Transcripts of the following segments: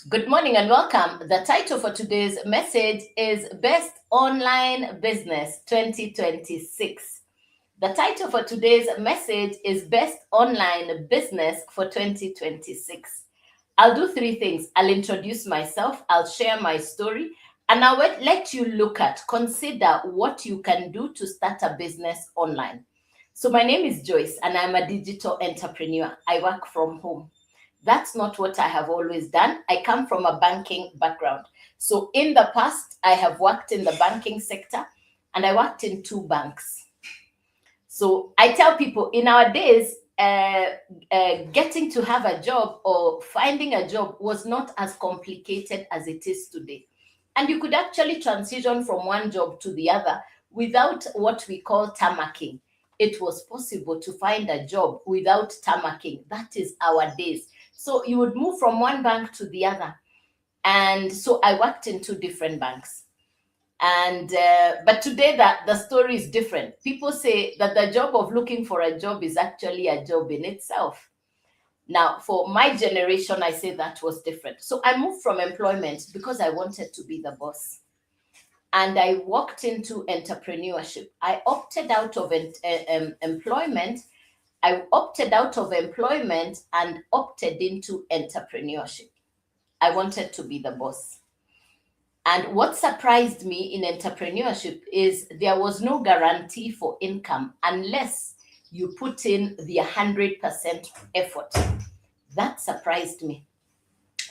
Good morning and welcome. The title for today's message is Best Online Business 2026. The title for today's message is Best Online Business for 2026. I'll do three things. I'll introduce myself, I'll share my story, and I'll let you consider what you can do to start a business online. So, my name is Joyce, and I'm a digital entrepreneur. I work from home. That's not what I have always done. I come from a banking background. So in the past, I have worked in the banking sector and I worked in two banks. So I tell people in our days, getting to have a job or finding a job was not as complicated as it is today. And you could actually transition from one job to the other without what we call tarmacking. It was possible to find a job without tarmacking. That is our days. So you would move from one bank to the other. And so I worked in two different banks. And but today that the story is different. People say that the job of looking for a job is actually a job in itself. Now, for my generation, I say that was different. So I moved from employment because I wanted to be the boss. And I walked into entrepreneurship. I opted out of employment. I opted out of employment and opted into entrepreneurship. I wanted to be the boss. And what surprised me in entrepreneurship is there was no guarantee for income unless you put in the 100% effort. That surprised me.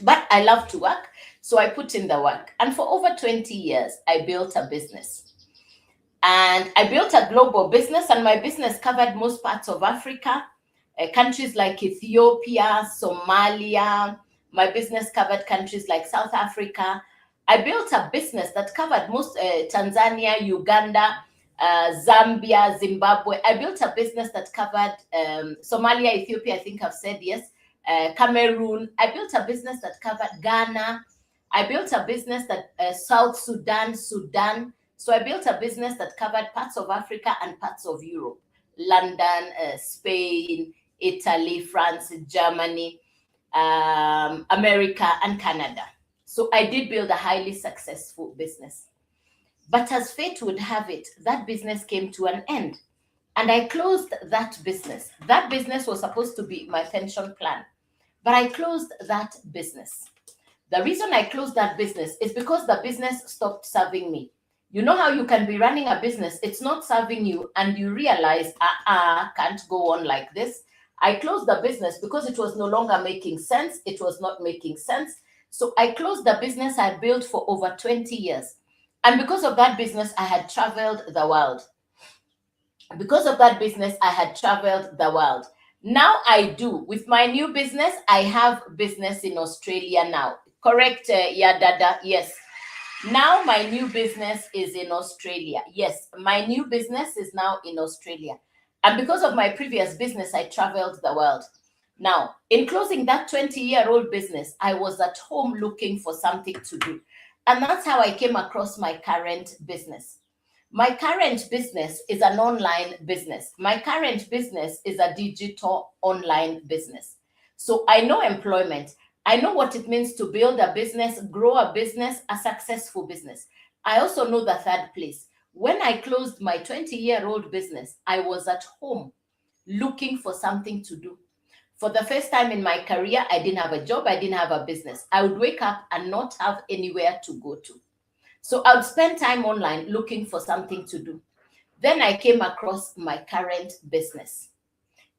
But I love to work, so I put in the work. And for over 20 years, I built a business. And I built a global business, and my business covered most parts of Africa, countries like Ethiopia, Somalia. My business covered countries like South Africa. I built a business that covered most Tanzania, Uganda, Zambia, Zimbabwe. I built a business that covered Somalia, Ethiopia, I think I've said yes, Cameroon. I built a business that covered Ghana. I built a business that South Sudan, Sudan. So I built a business that covered parts of Africa and parts of Europe, London, Spain, Italy, France, Germany, America, and Canada. So I did build a highly successful business. But as fate would have it, that business came to an end. And I closed that business. That business was supposed to be my pension plan. But I closed that business. The reason I closed that business is because the business stopped serving me. You know how you can be running a business, it's not serving you, and you realize, can't go on like this. I closed the business because it was no longer making sense. It was not making sense. So I closed the business I built for over 20 years. And because of that business, I had traveled the world. Because of that business, I had traveled the world. Now I do. With my new business, I have business in Australia now. Correct, Yadada? Yes. Now my new business is in Australia. Yes, my new business is now in Australia. And because of my previous business, I traveled the world. Now, in closing that 20-year-old business, I was at home looking for something to do. And that's how I came across my current business. My current business is an online business. My current business is a digital online business. So I know employment. I know what it means to build a business, grow a business, a successful business. I also know the third place. When I closed my 20-year-old business, I was at home looking for something to do. For the first time in my career, I didn't have a job, I didn't have a business. I would wake up and not have anywhere to go to. So I would spend time online looking for something to do. Then I came across my current business.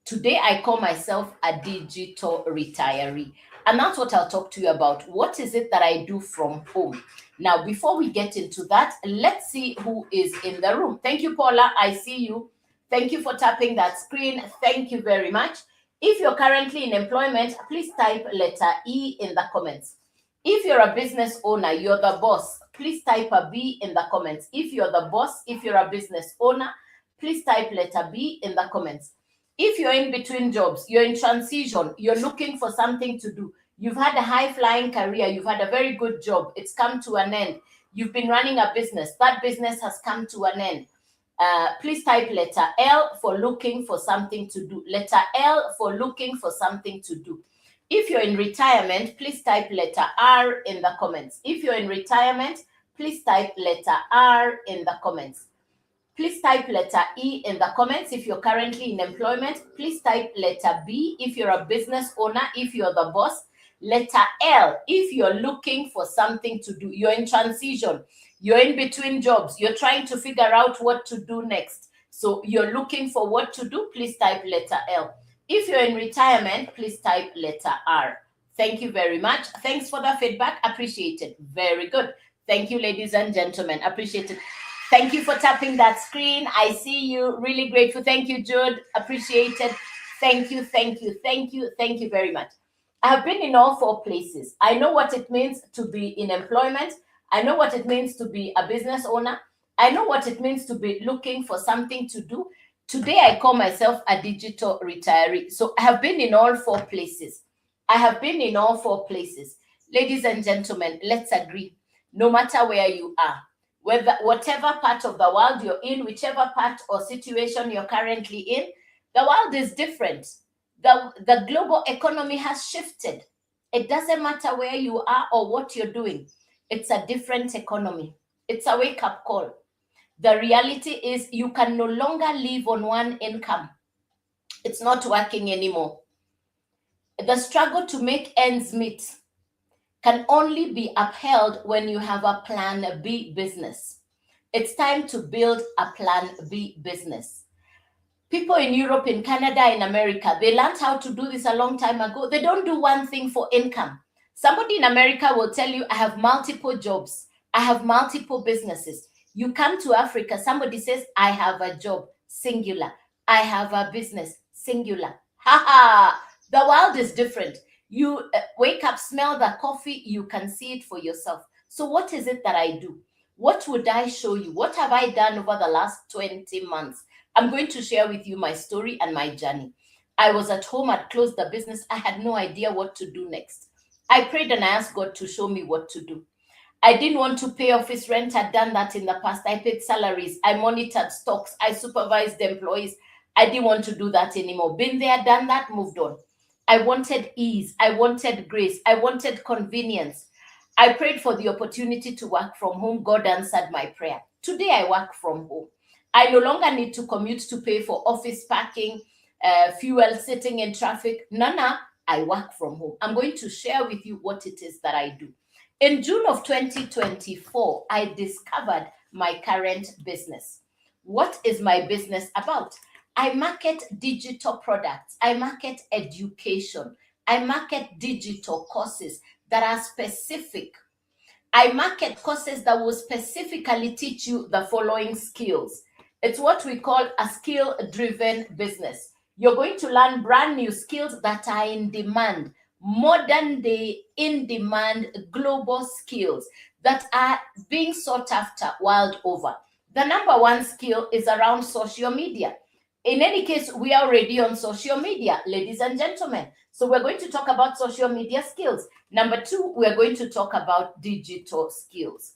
Today, I call myself a digital retiree. And that's what I'll talk to you about. What is it that I do from home? Now, before we get into that, let's see who is in the room. Thank you, Paula. I see you. Thank you for tapping that screen. Thank you very much. If you're currently in employment, please type letter E in the comments. If you're a business owner, you're the boss, please type a B in the comments. If you're the boss, if you're a business owner, please type letter B in the comments. If you're in between jobs, you're in transition, you're looking for something to do, you've had a high-flying career, you've had a very good job, it's come to an end, you've been running a business, that business has come to an end, please type letter L for looking for something to do. Letter L for looking for something to do. If you're in retirement, please type letter R in the comments. If you're in retirement, please type letter R in the comments. Please type letter E in the comments if you're currently in employment. Please type letter B if you're a business owner, if you're the boss. Letter L if you're looking for something to do. You're in transition. You're in between jobs. You're trying to figure out what to do next. So you're looking for what to do. Please type letter L. If you're in retirement, please type letter R. Thank you very much. Thanks for the feedback. Appreciate it. Very good. Thank you, ladies and gentlemen. Appreciate it. Thank you for tapping that screen. I see you. Really grateful. Thank you, Jude. Appreciate it. Thank you, thank you, thank you, thank you very much. I have been in all 4 places. I know what it means to be in employment. I know what it means to be a business owner. I know what it means to be looking for something to do. Today, I call myself a digital retiree. So I have been in all 4 places. I have been in all 4 places. Ladies and gentlemen, let's agree. No matter where you are, whatever part of the world you're in, whichever part or situation you're currently in, the world is different. The global economy has shifted. It doesn't matter where you are or what you're doing. It's a different economy. It's a wake-up call. The reality is you can no longer live on one income. It's not working anymore. The struggle to make ends meet can only be upheld when you have a plan B business. It's time to build a plan B business. People in Europe, in Canada, in America, they learned how to do this a long time ago. They don't do one thing for income. Somebody in America will tell you, I have multiple jobs. I have multiple businesses. You come to Africa, somebody says, I have a job, singular. I have a business, singular. Ha ha! The world is different. You wake up, smell the coffee, you can see it for yourself. So what is it that I do? What would I show you? What have I done over the last 20 months? I'm going to share with you my story and my journey. I was at home, I'd closed the business. I had no idea what to do next. I prayed and I asked God to show me what to do. I didn't want to pay office rent. I'd done that in the past. I paid salaries. I monitored stocks. I supervised employees. I didn't want to do that anymore. Been there, done that, moved on. I wanted ease. I wanted grace. I wanted convenience. I prayed for the opportunity to work from home. God answered my prayer. Today I work from home. I no longer need to commute to pay for office parking, fuel, sitting in traffic. No, I work from home. I'm going to share with you what it is that I do. In June of 2024, I discovered my current business. What is my business about? I market digital products. I market education. I market digital courses that are specific. I market courses that will specifically teach you the following skills. It's what we call a skill-driven business. You're going to learn brand new skills that are in demand, modern day, in demand, global skills that are being sought after world over. The number 1 skill is around social media. In any case, we are already on social media, ladies and gentlemen. So we're going to talk about social media skills. Number 2, we're going to talk about digital skills.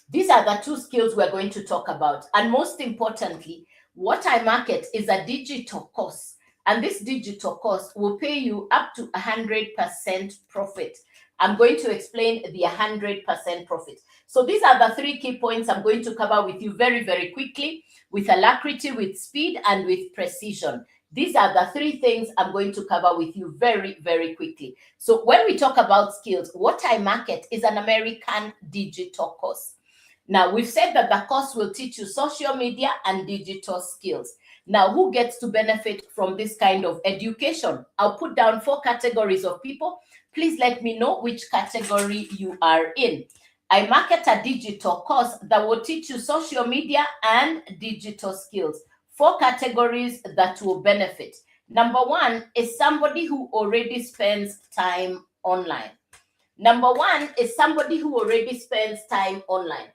These are the 2 skills we're going to talk about. And most importantly, what I market is a digital course. And this digital course will pay you up to 100% profit. I'm going to explain the 100% profit. So these are the 3 key points I'm going to cover with you very, very quickly, with alacrity, with speed, and with precision. These are the 3 things I'm going to cover with you very, very quickly. So when we talk about skills, what I market is an American digital course. Now, we've said that the course will teach you social media and digital skills. Now, who gets to benefit from this kind of education? I'll put down 4 categories of people. Please let me know which category you are in. I market a digital course that will teach you social media and digital skills. 4 categories that will benefit. Number 1 is somebody who already spends time online. Number 1 is somebody who already spends time online.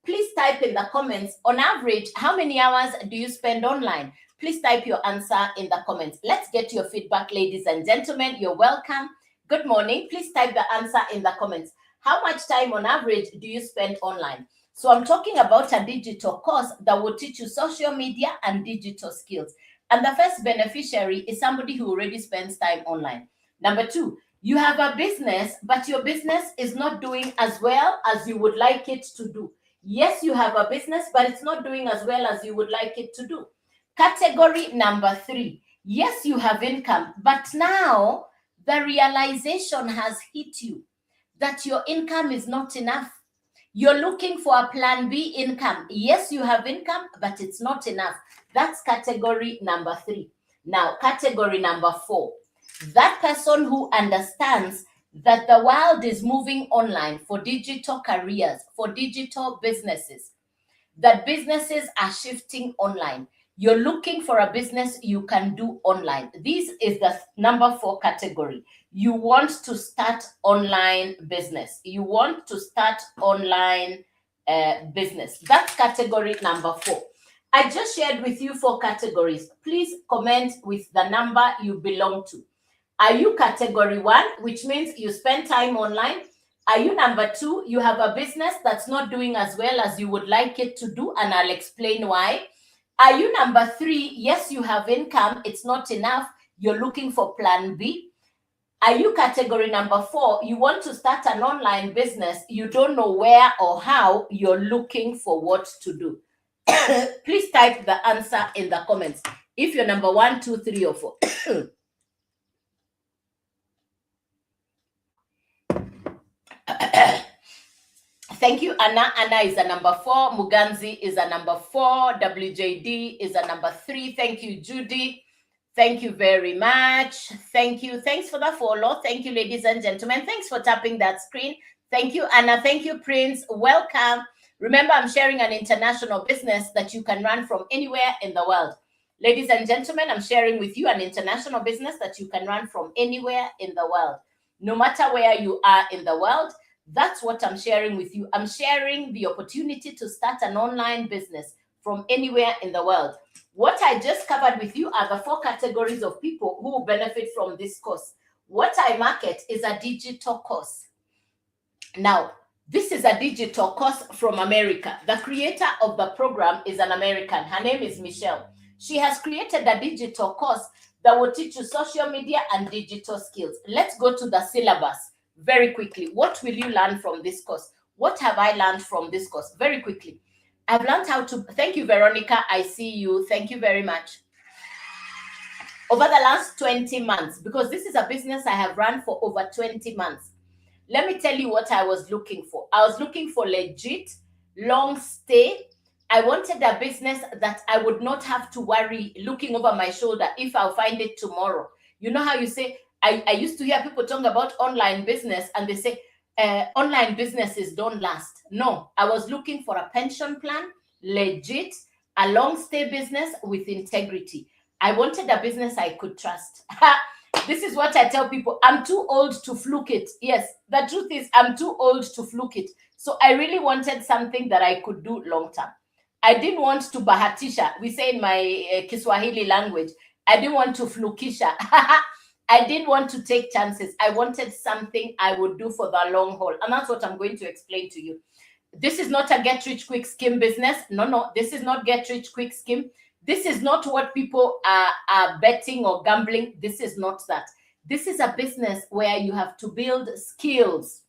Please type in the comments, on average, how many hours do you spend online? Please type your answer in the comments. Let's get your feedback, ladies and gentlemen. You're welcome. Good morning. Please type the answer in the comments. How much time on average do you spend online? So I'm talking about a digital course that will teach you social media and digital skills. And the first beneficiary is somebody who already spends time online. Number two, you have a business, but your business is not doing as well as you would like it to do. Yes, you have a business, but it's not doing as well as you would like it to do. Category number three, yes, you have income, but now the realization has hit you that your income is not enough. You're looking for a plan B income. Yes, you have income, but it's not enough. That's category number three. Now, category number four, that person who understands that the world is moving online for digital careers, for digital businesses, that businesses are shifting online. You're looking for a business you can do online. This is the number four category. You want to start online business. You want to start online business. That's category number four. I just shared with you four categories. Please comment with the number you belong to. Are you category one, which means you spend time online? Are you number two? You have a business that's not doing as well as you would like it to do, and I'll explain why. Are you number three? Yes, you have income, it's not enough. You're looking for plan B. Are you category number four? You want to start an online business, you don't know where or how, you're looking for what to do. Please type the answer in the comments if you're number one, two, three, or four. Thank you, Anna. Anna is a number four. Muganzi is a number four. WJD is a number three. Thank you, Judy. Thank you very much. Thank you. Thanks for the follow. Thank you, ladies and gentlemen. Thanks for tapping that screen. Thank you, Anna. Thank you, Prince. Welcome. Remember, I'm sharing an international business that you can run from anywhere in the world. Ladies and gentlemen, I'm sharing with you an international business that you can run from anywhere in the world. No matter where you are in the world, that's what I'm sharing with you. I'm sharing the opportunity to start an online business from anywhere in the world. What I just covered with you are the four categories of people who benefit from this course. What I market is a digital course. Now, this is a digital course from America. The creator of the program is an American. Her name is Michelle. She has created a digital course that will teach you social media and digital skills. Let's go to the syllabus very quickly. What will you learn from this course? What have I learned from this course? Very quickly. I've learned how to, thank you, Veronica. I see you. Thank you very much. Over the last 20 months, because this is a business I have run for over 20 months. Let me tell you what I was looking for. I was looking for legit, long stay. I wanted a business that I would not have to worry looking over my shoulder if I'll find it tomorrow. You know how you say, I used to hear people talk about online business and they say, online businesses don't last. No, I was looking for a pension plan, legit, a long stay business with integrity. I wanted a business I could trust. This is what I tell people. I'm too old to fluke it. Yes, the truth is I'm too old to fluke it. So I really wanted something that I could do long term. I didn't want to bahatisha. We say in my Kiswahili language, I didn't want to flukisha. I didn't want to take chances. I wanted something I would do for the long haul. And that's what I'm going to explain to you. This is not a get-rich-quick scheme business. No, this is not get-rich-quick scheme. This is not what people are betting or gambling. This is not that. This is a business where you have to build skills.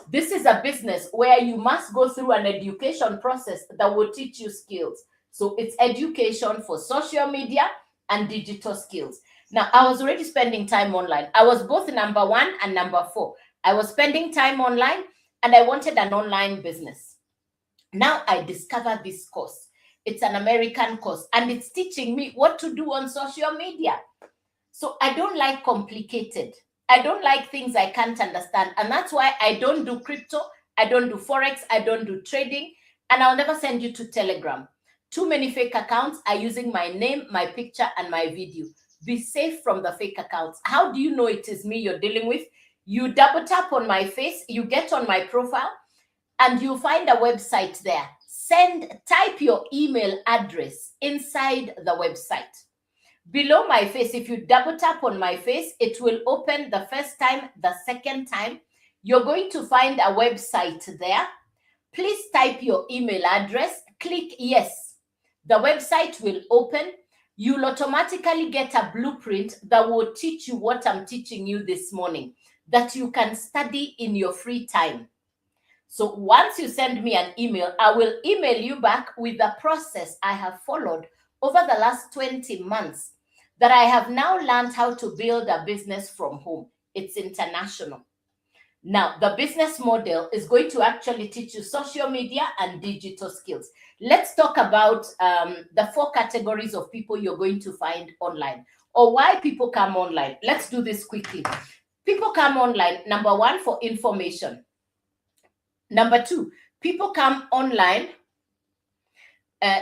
This is a business where you must go through an education process that will teach you skills. So it's education for social media and digital skills. Now, I was already spending time online. I was both number one and number four. I was spending time online and I wanted an online business. Now I discovered this course. It's an American course and it's teaching me what to do on social media. So I don't like complicated. I don't like things I can't understand. And that's why I don't do crypto. I don't do Forex. I don't do trading. And I'll never send you to Telegram. Too many fake accounts are using my name, my picture, and my video. Be safe from the fake accounts. How do you know it is me you're dealing with? You double tap on my face, you get on my profile, and you find a website there. Type your email address inside the website. Below my face, if you double tap on my face, it will open the first time, the second time. You're going to find a website there. Please type your email address, click yes. The website will open. you'll automatically get a blueprint that will teach you what I'm teaching you this morning, that you can study in your free time. So once you send me an email, I will email you back with the process I have followed over the last 20 months that I have now learned how to build a business from home. It's international. Now, the business model is going to actually teach you social media and digital skills. Let's talk about the 4 categories of people you're going to find online, or why people come online. Let's do this quickly. People come online, number 1, for information. Number 2, people come online.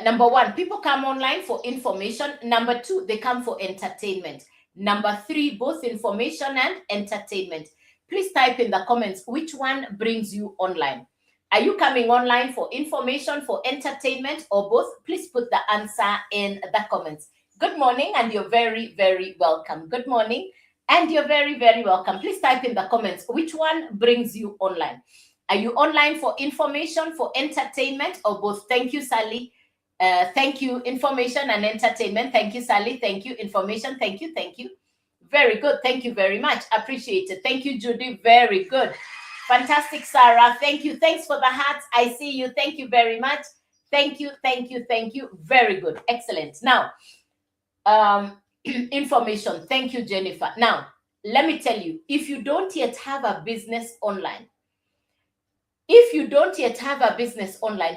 Number 1, people come online for information. Number 2, they come for entertainment. Number 3, both information and entertainment. Please type in the comments which one brings you online. Are you coming online for information, for entertainment, or both? Please put the answer in the comments. Good morning, and you're very, very welcome. Good morning, and you're very, very welcome. Please type in the comments which one brings you online. Are you online for information, for entertainment, or both? Thank you, Sally. Thank you, information and entertainment. Thank you, Sally. Thank you, information. Thank you, thank you. Very good. Thank you very much. Appreciate it. Thank you, Judy. Very good. Fantastic, Sarah. Thank you. Thanks for the hearts. I see you. Thank you very much. Thank you. Thank you. Thank you. Very good. Excellent. Now, information. Thank you, Jennifer. Now, let me tell you, if you don't yet have a business online,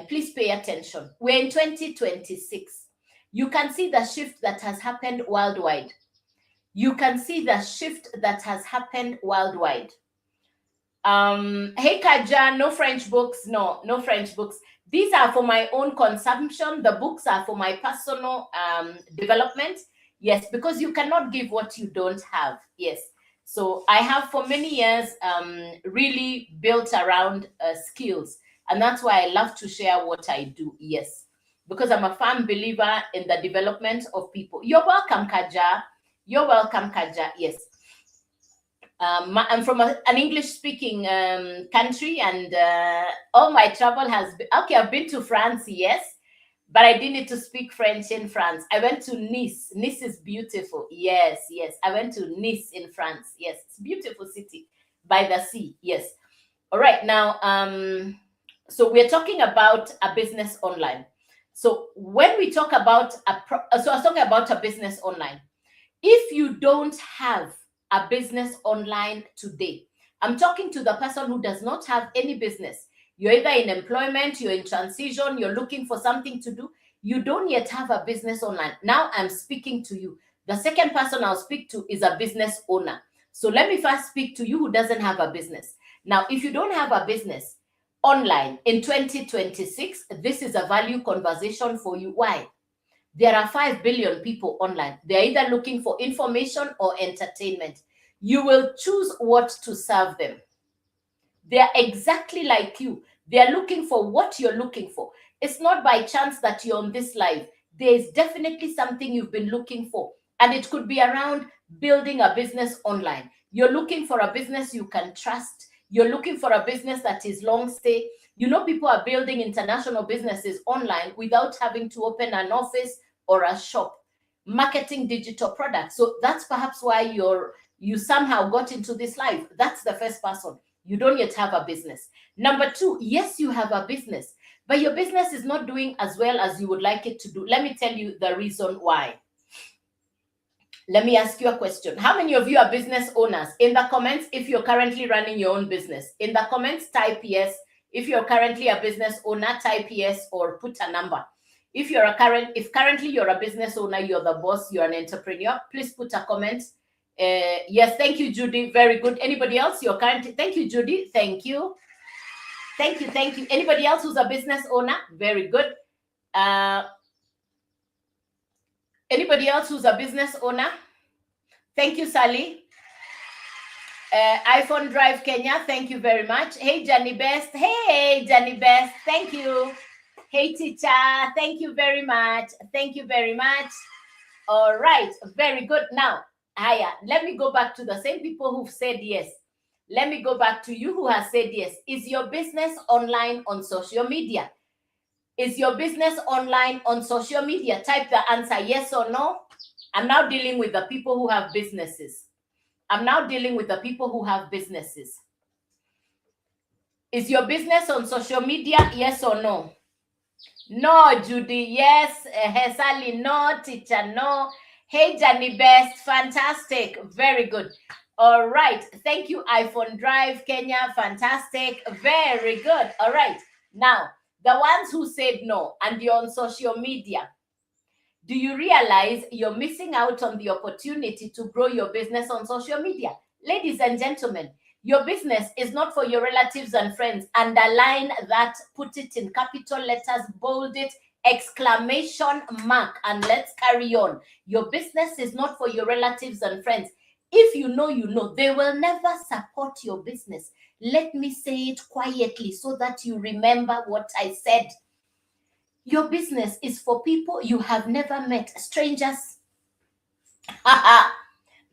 please pay attention. We're in 2026. You can see the shift that has happened worldwide. Hey, Kaja, no French books. No French books. These are for my own consumption. The books are for my personal development. Yes, because you cannot give what you don't have. Yes. So I have for many years really built around skills. And that's why I love to share what I do. Yes. Because I'm a firm believer in the development of people. You're welcome, Kaja. You're welcome, Kaja. Yes. I'm from an English-speaking country, and all my travel has been... Okay, I've been to France, yes. But I didn't need to speak French in France. I went to Nice. Nice is beautiful. Yes, yes. I went to Nice in France. Yes, it's a beautiful city by the sea. Yes. All right. Now, so we're talking about a business online. So when we talk about I was talking about a business online. If you don't have a business online today, I'm talking to the person who does not have any business. You're either in employment, you're in transition, you're looking for something to do. You don't yet have a business online. Now I'm speaking to you. The second person I'll speak to is a business owner. So let me first speak to you who doesn't have a business. Now, if you don't have a business online in 2026, this is a value conversation for you. Why? There are 5 billion people online. They're either looking for information or entertainment. You will choose what to serve them. They're exactly like you. They're looking for what you're looking for. It's not by chance that you're on this live. There's definitely something you've been looking for. And it could be around building a business online. You're looking for a business you can trust. You're looking for a business that is long stay. You know, people are building international businesses online without having to open an office or a shop, marketing digital products. So that's perhaps why you somehow got into this life. That's the first person. You don't yet have a business. Number 2, yes, you have a business, but your business is not doing as well as you would like it to do. Let me tell you the reason why. Let me ask you a question. How many of you are business owners? In the comments, if you're currently running your own business. In the comments, type yes. If you're currently a business owner, type yes or put a number. If currently you're a business owner, you're the boss, you're an entrepreneur, please put a comment. Yes, thank you, Judy. Very good. Anybody else? Thank you, Judy. Thank you. Thank you. Anybody else who's a business owner? Very good. Anybody else who's a business owner? Thank you, Sally. iPhone Drive Kenya, thank you very much. Hey, Johnny Best. Hey, Johnny Best. Thank you. Hey, teacher. Thank you very much. Thank you very much. All right. Very good. Now, Aya, let me go back to the same people who've said yes. Let me go back to you who has said yes. Is your business online on social media? Is your business online on social media? Type the answer yes or no. I'm now dealing with the people who have businesses. I'm now dealing with the people who have businesses. Is your business on social media? Yes or no? No, Judy. Yes. Sally, no. Teacher, no. Hey, Johnny Best. Fantastic. Very good. All right. Thank you, iPhone Drive, Kenya. Fantastic. Very good. All right. Now, the ones who said no and you're on social media, do you realize you're missing out on the opportunity to grow your business on social media? Ladies and gentlemen, your business is not for your relatives and friends. Underline that, put it in capital letters, bold it, exclamation mark, and let's carry on. Your business is not for your relatives and friends. If you know, you know, they will never support your business. Let me say it quietly so that you remember what I said. Your business is for people you have never met, strangers.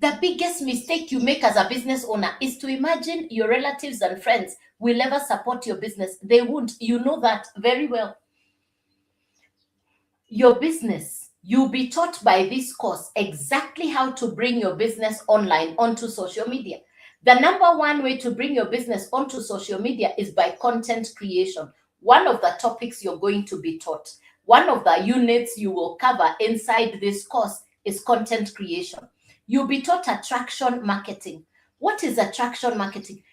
The biggest mistake you make as a business owner is to imagine your relatives and friends will ever support your business. They won't. You know that very well. Your business, you'll be taught by this course exactly how to bring your business online onto social media. The number one way to bring your business onto social media is by content creation. One of the topics you're going to be taught, one of the units you will cover inside this course is content creation. You'll be taught attraction marketing. What is attraction marketing?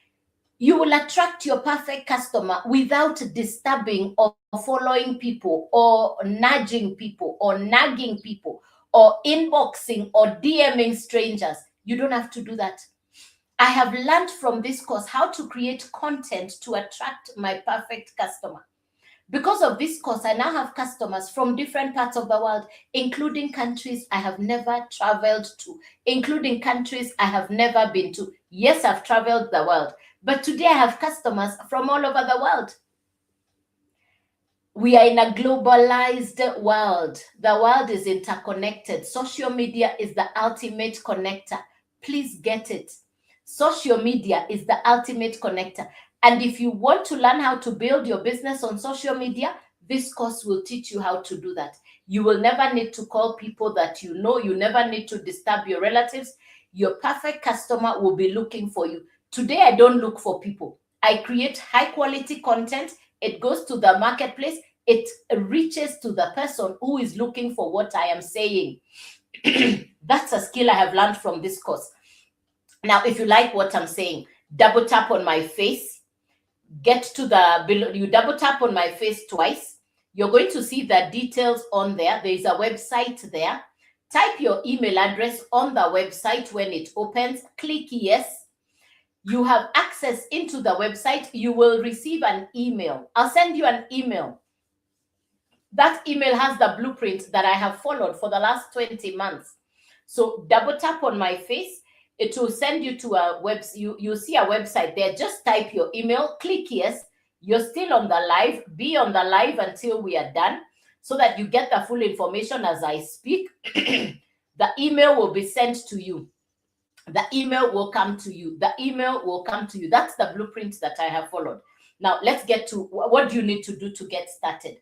You will attract your perfect customer without disturbing or following people or nudging people or nagging people or inboxing or DMing strangers. You don't have to do that. I have learned from this course how to create content to attract my perfect customer. Because of this course, I now have customers from different parts of the world, including countries I have never traveled to, including countries I have never been to. Yes, I've traveled the world, but today I have customers from all over the world. We are in a globalized world. The world is interconnected. Social media is the ultimate connector. Please get it. Social media is the ultimate connector. And if you want to learn how to build your business on social media, this course will teach you how to do that. You will never need to call people that you know. You never need to disturb your relatives. Your perfect customer will be looking for you. Today, I don't look for people. I create high quality content. It goes to the marketplace. It reaches to the person who is looking for what I am saying. That's a skill I have learned from this course. Now, if you like what I'm saying, double tap on my face. Get to the below. You double tap on my face twice. You're going to see the details on there. There is a website there. Type your email address on the website when it opens. Click yes. You have access into the website. You will receive an email. I'll send you an email. That email has the blueprint that I have followed for the last 20 months. So double tap on my face. It will send you to a website. You see a website there. Just type your email, click yes. You're still on the live. Be on the live until we are done so that you get the full information as I speak. The email will be sent to you. The email will come to you. The email will come to you. That's the blueprint that I have followed. Now, let's get to what do you need to do to get started.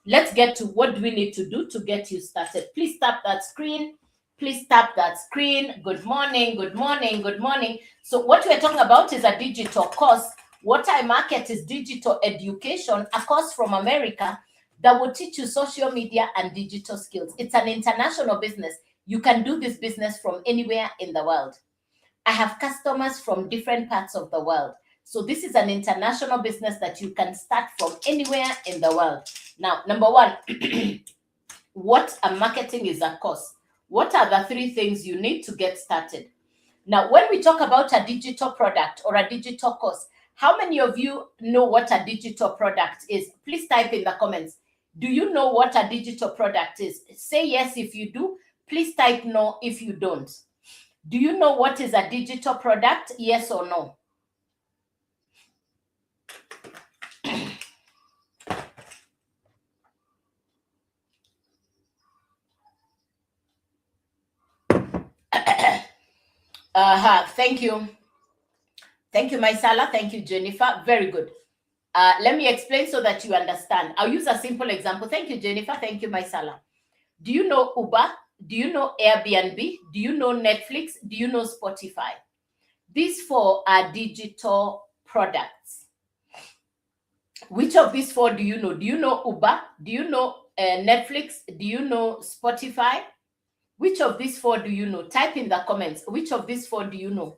Let's get to what do we need to do to get you started. Please tap that screen. Please tap that screen. Good morning, good morning, good morning. So what we're talking about is a digital course. What I market is digital education, a course from America that will teach you social media and digital skills. It's an international business. You can do this business from anywhere in the world. I have customers from different parts of the world. So this is an international business that you can start from anywhere in the world. Now, number one, what a marketing is a course. What are the 3 things you need to get started? Now, when we talk about a digital product or a digital course, how many of you know what a digital product is? Please type in the comments. Do you know what a digital product is? Say yes if you do. Please type no if you don't. Do you know what is a digital product? Yes or no? Thank you. Thank you, Maisala. Thank you, Jennifer. Very good. Let me explain so that you understand. I'll use a simple example. Thank you, Jennifer. Thank you, Maisala. Do you know Uber? Do you know Airbnb? Do you know Netflix? Do you know Spotify? These four are digital products. Which of these four do you know? Do you know Uber? Do you know Netflix? Do you know Spotify? Which of these four do you know? Type in the comments. Which of these four do you know?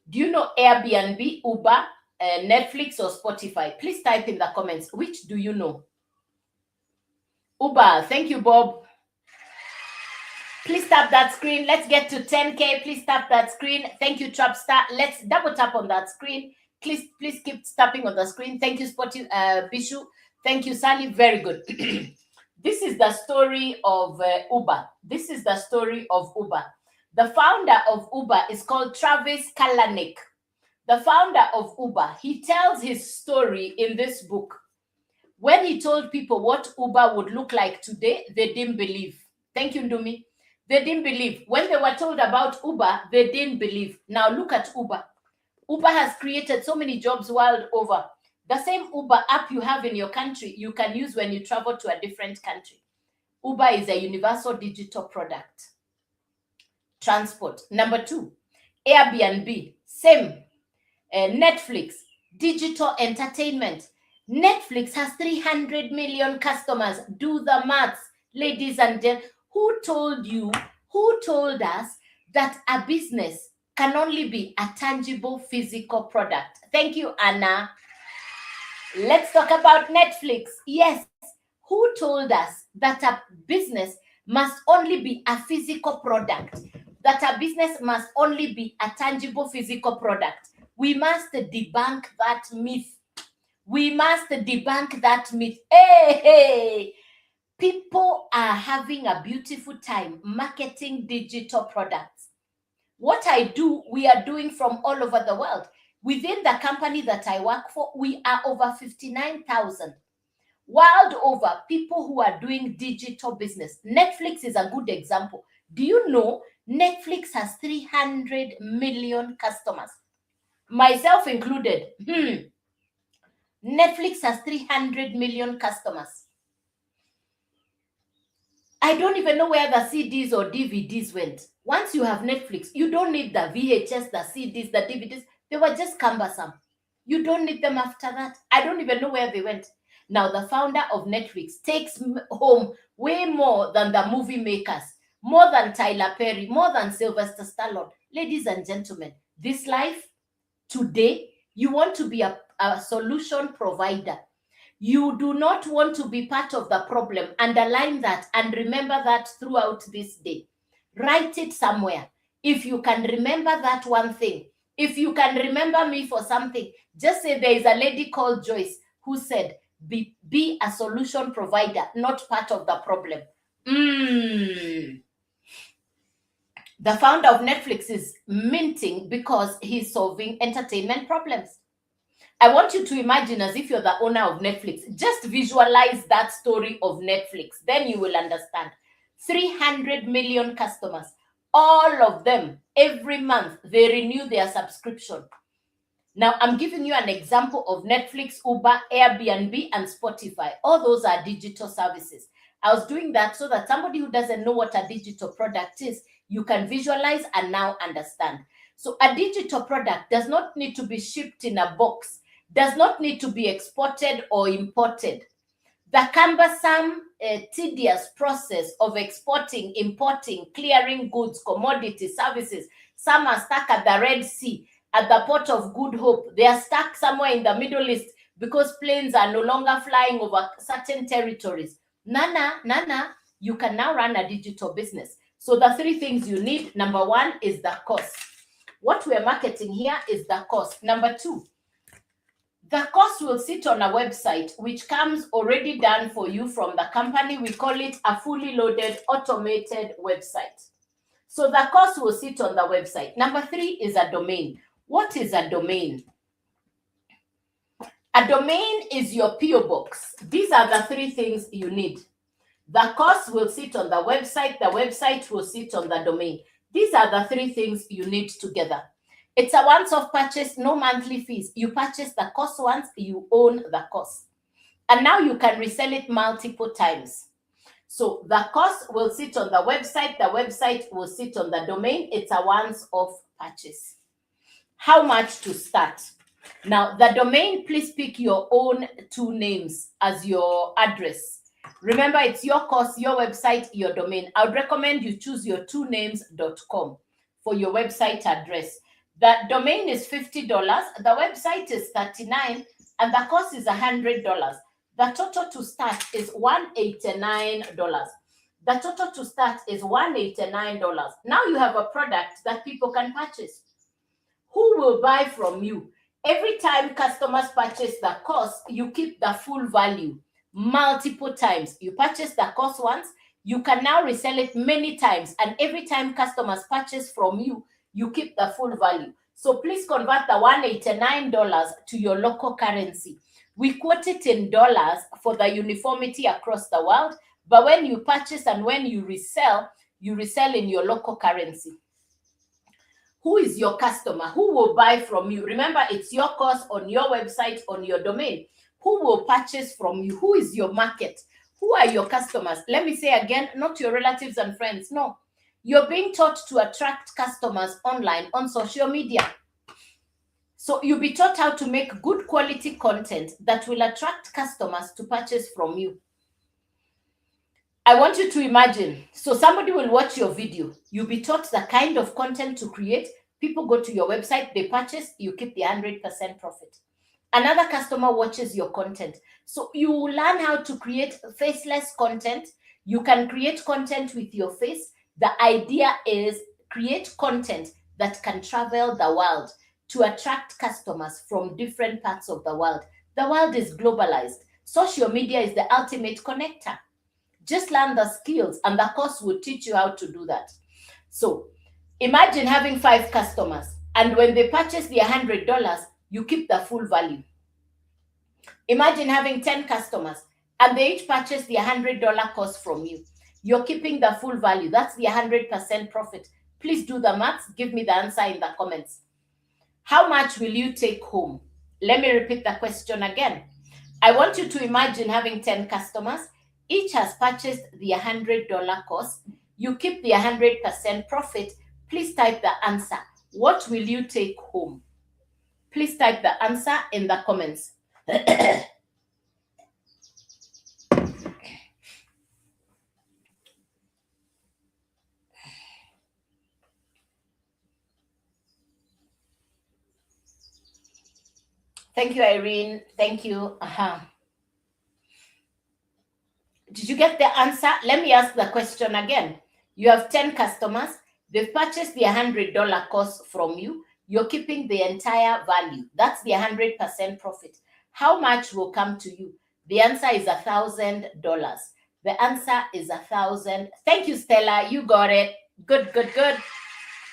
Do you know Airbnb, Uber, Netflix, or Spotify? Please type in the comments. Which do you know? Uber. Thank you, Bob. Please tap that screen. Let's get to 10K. Please tap that screen. Thank you, Trapstar. Let's double tap on that screen. Please keep tapping on the screen. Thank you, Bishu. Thank you, Sally. Very good. This is the story of Uber. This is the story of Uber. The founder of Uber is called Travis Kalanick. The founder of Uber, he tells his story in this book. When he told people what Uber would look like today, they didn't believe. Thank you, Ndumi. They didn't believe. When they were told about Uber, they didn't believe. Now look at Uber. Uber has created so many jobs world over. The same Uber app you have in your country, you can use when you travel to a different country. Uber is a universal digital product. Transport. Number 2, Airbnb. Same. Netflix. Digital entertainment. Netflix has 300 million customers. Do the maths, ladies and gentlemen. Who told us that a business can only be a tangible physical product? Thank you, Anna. Let's talk about Netflix. Yes, who told us that a business must only be a physical product? That a business must only be a tangible physical product? We must debunk that myth. We must debunk that myth. Hey! People are having a beautiful time marketing digital products. What I do, we are doing from all over the world. Within the company that I work for, we are over 59,000. World over, people who are doing digital business. Netflix is a good example. Do you know Netflix has 300 million customers? Myself included. Netflix has 300 million customers. I don't even know where the CDs or DVDs went. Once you have Netflix, you don't need the VHS, the CDs, the DVDs. They were just cumbersome. You don't need them after that. I don't even know where they went. Now, the founder of Netflix takes home way more than the movie makers, more than Tyler Perry, more than Sylvester Stallone. Ladies and gentlemen, this life, today, you want to be a solution provider. You do not want to be part of the problem. Underline that and remember that throughout this day. Write it somewhere. If you can remember that one thing, if you can remember me for something, just say there is a lady called Joyce who said, be a solution provider, not part of the problem. The founder of Netflix is minting because he's solving entertainment problems. I want you to imagine as if you're the owner of Netflix. Just visualize that story of Netflix. Then you will understand. 300 million customers. All of them, every month, they renew their subscription. Now, I'm giving you an example of Netflix, Uber, Airbnb, and Spotify. All those are digital services. I was doing that so that somebody who doesn't know what a digital product is, you can visualize and now understand. So a digital product does not need to be shipped in a box, does not need to be exported or imported. The cumbersome, tedious process of exporting, importing, clearing goods, commodities, services. Some are stuck at the Red Sea, at the Port of Good Hope. They are stuck somewhere in the Middle East because planes are no longer flying over certain territories. Nana, you can now run a digital business. So the 3 things you need, number 1 is the cost. What we're marketing here is the cost. Number 2, the cost will sit on a website which comes already done for you from the company. We call it a fully loaded, automated website. So the cost will sit on the website. Number 3 is a domain. What is a domain? A domain is your PO box. These are the 3 things you need. The cost will sit on the website will sit on the domain. These are the 3 things you need together. It's a once-off purchase, no monthly fees. You purchase the cost once, you own the cost. And now you can resell it multiple times. So the cost will sit on the website will sit on the domain. It's a once-off purchase. How much to start? Now, the domain, please pick your own two names as your address. Remember, it's your course, your website, your domain. I would recommend you choose your twonames.com for your website address. The domain is $50, the website is $39, and the cost is $100. The total to start is $189. The total to start is $189. Now you have a product that people can purchase. Who will buy from you? Every time customers purchase the course, you keep the full value multiple times. You purchase the course once, you can now resell it many times. And every time customers purchase from you, you keep the full value. So please convert the $189 to your local currency. We quote it in dollars for the uniformity across the world. But when you purchase and when you resell in your local currency. Who is your customer? Who will buy from you? Remember, it's your course on your website, on your domain. Who will purchase from you? Who is your market? Who are your customers? Let me say again, not your relatives and friends. No. You're being taught to attract customers online on social media. So you'll be taught how to make good quality content that will attract customers to purchase from you. I want you to imagine, so somebody will watch your video. You'll be taught the kind of content to create. People go to your website, they purchase, you keep the 100% profit. Another customer watches your content. So you learn how to create faceless content. You can create content with your face. The idea is create content that can travel the world to attract customers from different parts of the world. The world is globalized. Social media is the ultimate connector. Just learn the skills and the course will teach you how to do that. So imagine having 5 customers and when they purchase the $100, you keep the full value. Imagine having 10 customers and they each purchase the $100 course from you. You're keeping the full value. That's the 100% profit. Please do the maths. Give me the answer in the comments. How much will you take home? Let me repeat the question again. I want you to imagine having 10 customers. Each has purchased the $100 course. You keep the 100% profit. Please type the answer. What will you take home? Please type the answer in the comments. Thank you, Irene. Thank you. Did you get the answer? Let me ask the question again. You have 10 customers. They've purchased the $100 course from you. You're keeping the entire value. That's the 100% profit. How much will come to you? The answer is $1,000. The answer is 1,000. Thank you, Stella. You got it. Good, good, good.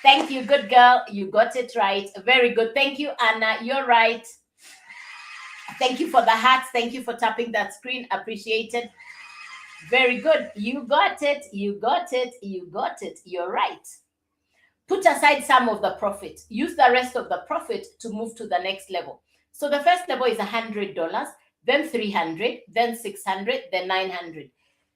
Thank you. Good girl. You got it right. Very good. Thank you, Anna. You're right. Thank you for the hearts. Thank you for tapping that screen. Appreciate it. Very good. You got it. You got it. You got it. You're right. Put aside some of the profit. Use the rest of the profit to move to the next level. So the first level is $100, then $300, then $600, then $900.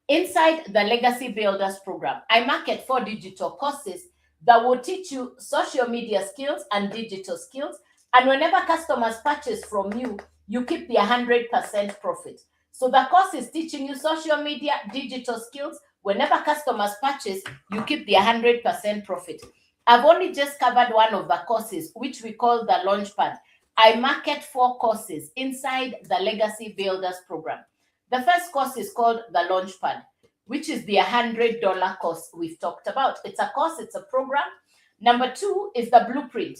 Inside the Legacy Builders program, I market 4 digital courses that will teach you social media skills and digital skills. And whenever customers purchase from you, you keep the 100% profit. So the course is teaching you social media, digital skills. Whenever customers purchase, you keep the 100% profit. I've only just covered one of the courses, which we call the Launchpad. I market 4 courses inside the Legacy Builders program. The first course is called the Launchpad, which is the $100 course we've talked about. It's a course, it's a program. Number 2 is the Blueprint.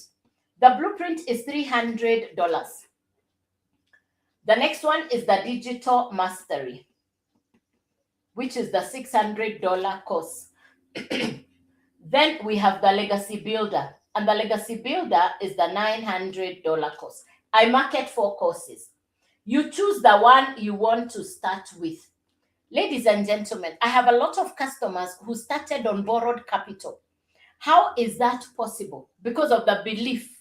The Blueprint is $300. The next one is the Digital Mastery, which is the $600 course. Then we have the Legacy Builder, and the Legacy Builder is the $900 course. I market 4 courses. You choose the one you want to start with. Ladies and gentlemen, I have a lot of customers who started on borrowed capital. How is that possible? Because of the belief,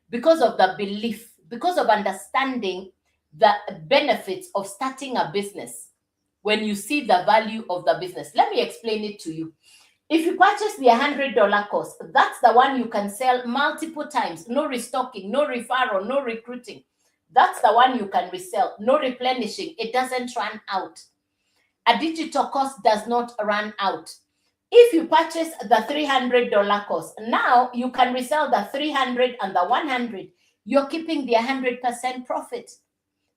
because of understanding the benefits of starting a business. when you see the value of the business. Let me explain it to you. If you purchase the $100 course, that's the one you can sell multiple times. No restocking, no referral, no recruiting. That's the one you can resell. No replenishing. It doesn't run out. A digital course does not run out. If you purchase the $300 course, now you can resell the 300 and the 100. You're keeping the 100% profit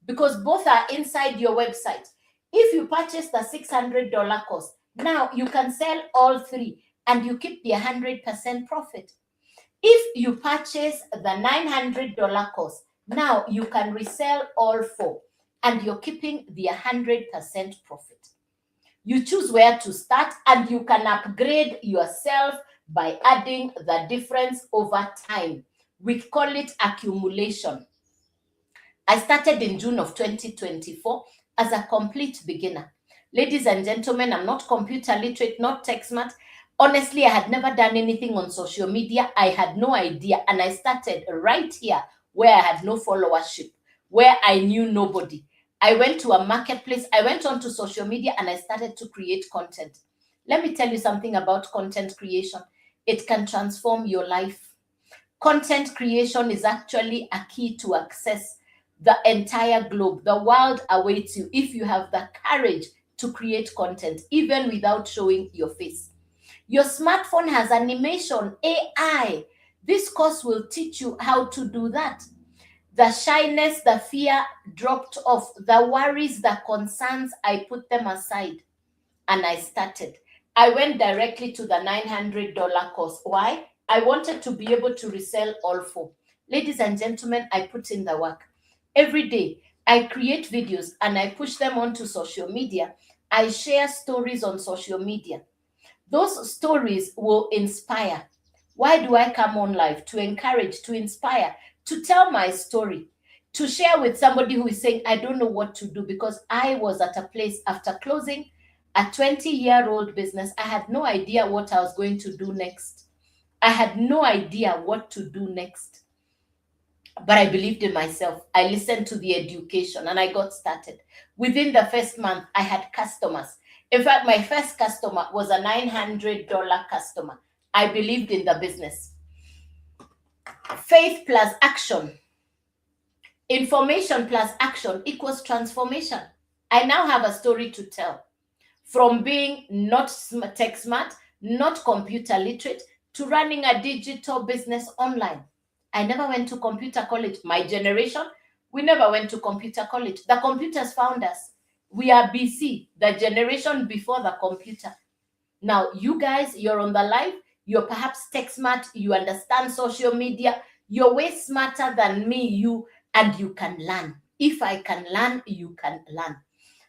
because both are inside your website. If you purchase the $600 course, now you can sell all three and you keep the 100% profit. If you purchase the $900 course, now you can resell all four and you're keeping the 100% profit. You choose where to start and you can upgrade yourself by adding the difference over time. We call it accumulation. I started in June of 2024 as a complete beginner. Ladies and gentlemen, I'm not computer literate, not tech smart. Honestly, I had never done anything on social media. I had no idea. And I started right here where I had no followership, where I knew nobody. I went to a marketplace. I went onto social media and I started to create content. Let me tell you something about content creation. It can transform your life. Content creation is actually a key to access the entire globe. The world awaits you if you have the courage to create content, even without showing your face. Your smartphone has animation, AI. This course will teach you how to do that. The shyness, the fear dropped off. The worries, the concerns, I put them aside and I started. I went directly to the $900 course. Why? I wanted to be able to resell all four. Ladies and gentlemen, I put in the work. Every day, I create videos and I push them onto social media. I share stories on social media. Those stories will inspire. Why do I come on live? To encourage, to inspire, to tell my story, to share with somebody who is saying, I don't know what to do, because I was at a place after closing a 20-year-old business. I had no idea what I was going to do next. I had no idea what to do next. But I believed in myself. I listened to the education and I got started. Within the first month, I had customers. In fact, my first customer was a $900 customer. I believed in the business. Faith plus action. Information plus action equals transformation. I now have a story to tell. From being not tech smart, not computer literate, to running a digital business online. I never went to computer college. My generation, we never went to computer college. The computers found us. We are BC, the generation before the computer. Now, you guys, you're on the live. You're perhaps tech smart. You understand social media. You're way smarter than me, and you can learn. If I can learn, you can learn.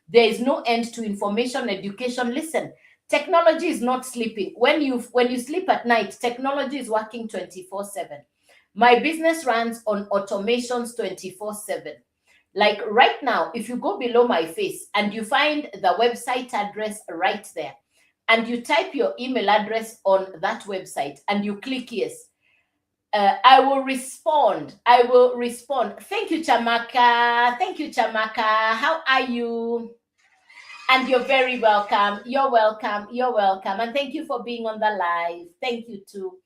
There is no end to information, education. Listen, technology is not sleeping. When you sleep at night, technology is working 24/7. My business runs on automations 24/7. Like right now, if you go below my face and you find the website address right there, and you type your email address on that website and you click yes, I will respond. I will respond. Thank you, Chamaka. Thank you, Chamaka. How are you? And you're very welcome. You're welcome. You're welcome. And thank you for being on the live. Thank you too.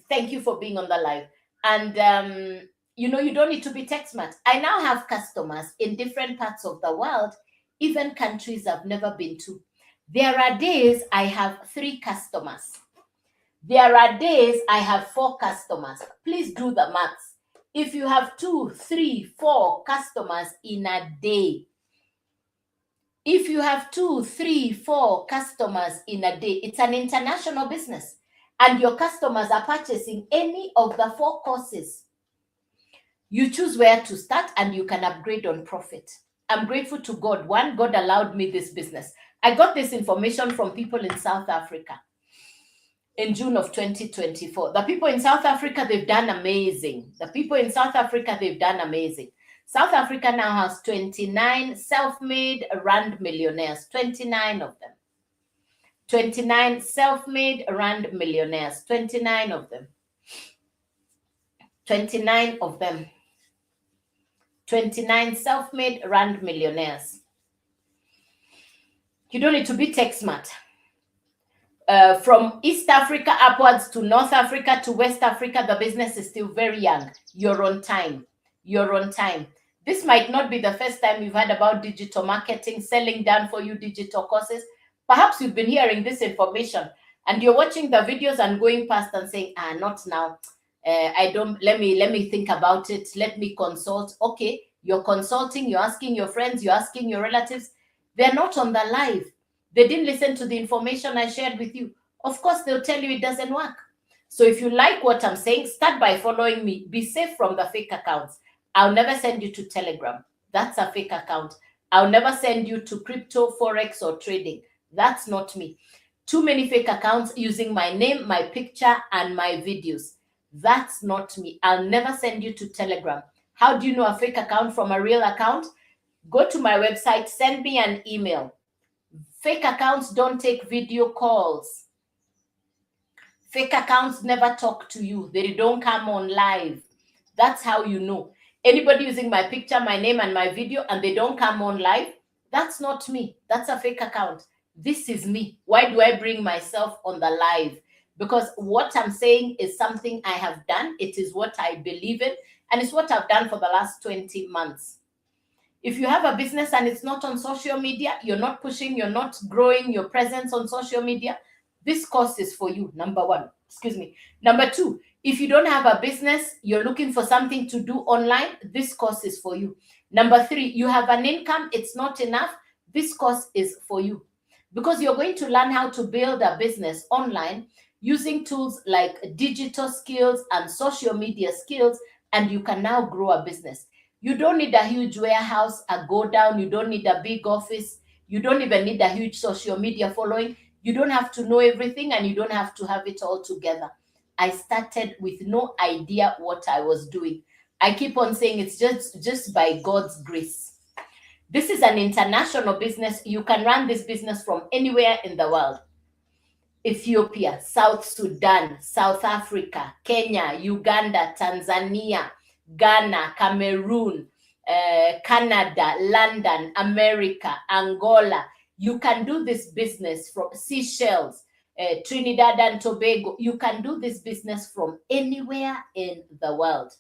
Thank you for being on the live. And you don't need to be tech smart. I now have customers in different parts of the world, even countries I've never been to. There are days I have 3 customers. There are days I have 4 customers. Please do the maths. If you have 2, 3, 4 customers in a day, if you have 2, 3, 4 customers in a day, it's an international business. And your customers are purchasing any of the 4 courses. You choose where to start and you can upgrade on profit. I'm grateful to God. One, God allowed me this business. I got this information from people in South Africa in June of 2024. The people in South Africa, they've done amazing. The people in South Africa, they've done amazing. South Africa now has 29 self-made rand millionaires, 29 of them. 29 self-made rand millionaires, 29 of them. 29 of them. 29 self-made rand millionaires. You don't need to be tech smart. From East Africa upwards to North Africa to West Africa, the business is still very young. You're on time. You're on time. This might not be the first time you've heard about digital marketing, selling done for you digital courses. Perhaps you've been hearing this information and you're watching the videos and going past and saying, not now. I don't, let me think about it. Let me consult. Okay, you're consulting, you're asking your friends, you're asking your relatives. They're not on the live. They didn't listen to the information I shared with you. Of course, they'll tell you it doesn't work. So if you like what I'm saying, start by following me. Be safe from the fake accounts. I'll never send you to Telegram. That's a fake account. I'll never send you to crypto, forex, or trading. That's not me. Too many fake accounts using my name, my picture, and my videos. That's not me. I'll never send you to Telegram. How do you know a fake account from a real account? Go to my website, send me an email. Fake accounts don't take video calls. Fake accounts never talk to you. They don't come on live. That's how you know. Anybody using my picture, my name, and my video, and they don't come on live, that's not me. That's a fake account. This is me. Why do I bring myself on the live? Because what I'm saying is something I have done. It is what I believe in, and it's what I've done for the last 20 months. If you have a business and it's not on social media, you're not pushing, you're not growing your presence on social media, this course is for you, number one. Excuse me. Number two, if you don't have a business, you're looking for something to do online, this course is for you. Number three, you have an income, it's not enough, this course is for you. Because you're going to learn how to build a business online using tools like digital skills and social media skills, and you can now grow a business. You don't need a huge warehouse, a go down. You don't need a big office. You don't even need a huge social media following. You don't have to know everything and you don't have to have it all together. I started with no idea what I was doing. I keep on saying it's just by God's grace. This is an international business. You can run this business from anywhere in the world. Ethiopia, South Sudan, South Africa, Kenya, Uganda, Tanzania, Ghana, Cameroon, Canada, London, America, Angola. You can do this business from Seychelles, Trinidad and Tobago. You can do this business from anywhere in the world.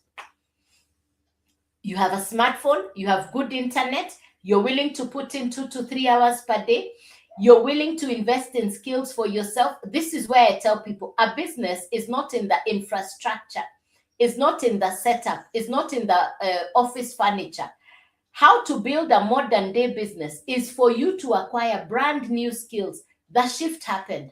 You have a smartphone, you have good internet, you're willing to put in 2 to 3 hours per day, you're willing to invest in skills for yourself. This is where I tell people a business is not in the infrastructure, is not in the setup, is not in the office furniture. How to build a modern day business is for you to acquire brand new skills. The shift happened.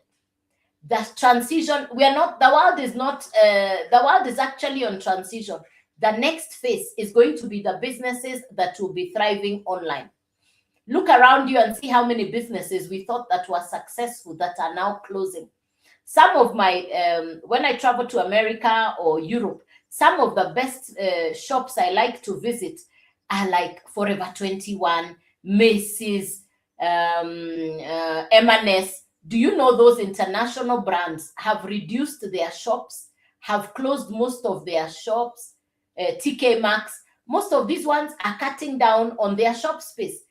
The transition, we are not, the world is not, the world is actually on transition. The next phase is going to be the businesses that will be thriving online. Look around you and see how many businesses we thought that were successful that are now closing. Some of my, when I travel to America or Europe, some of the best shops I like to visit are like Forever 21, Macy's, M&S. Do you know those international brands have reduced their shops, have closed most of their shops? TK Maxx, most of these ones are cutting down on their shop space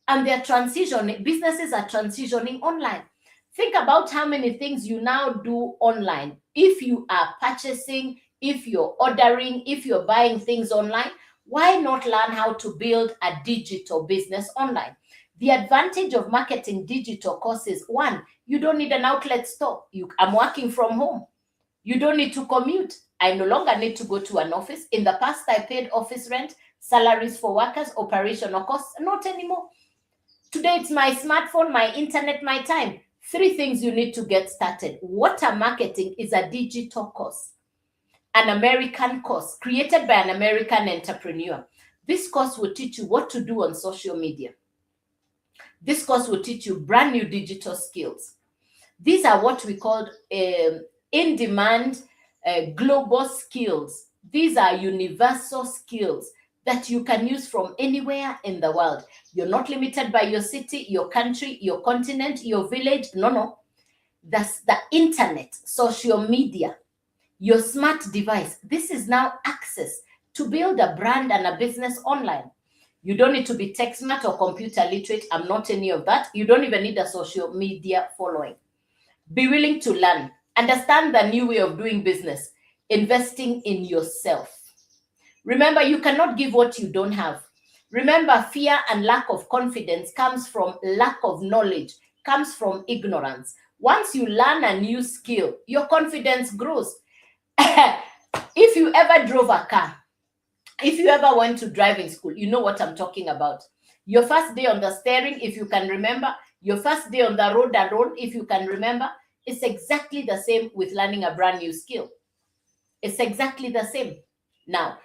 and they're transitioning, businesses are transitioning online. Think about how many things you now do online. If you are purchasing, if you're ordering, if you're buying things online, why not learn how to build a digital business online? The advantage of marketing digital courses, one, you don't need an outlet store. I'm working from home. You don't need to commute. I no longer need to go to an office. In the past, I paid office rent, salaries for workers, operational costs. Not anymore. Today, it's my smartphone, my internet, my time. 3 things you need to get started. Water marketing is a digital course, an American course created by an American entrepreneur. This course will teach you what to do on social media. This course will teach you brand new digital skills. These are what we call in-demand global skills. These are universal skills that you can use from anywhere in the world. You're not limited by your city, your country, your continent, your village. No. That's the internet, social media, your smart device. This is now access to build a brand and a business online. You don't need to be tech smart or computer literate. I'm not any of that. You don't even need a social media following. Be willing to learn. Understand the new way of doing business. Investing in yourself. Remember, you cannot give what you don't have. Remember, fear and lack of confidence comes from lack of knowledge, comes from ignorance. Once you learn a new skill, your confidence grows. If you ever drove a car, if you ever went to driving school, you know what I'm talking about. Your first day on the steering, if you can remember, your first day on the road alone, if you can remember, it's exactly the same with learning a brand new skill. It's exactly the same. Now,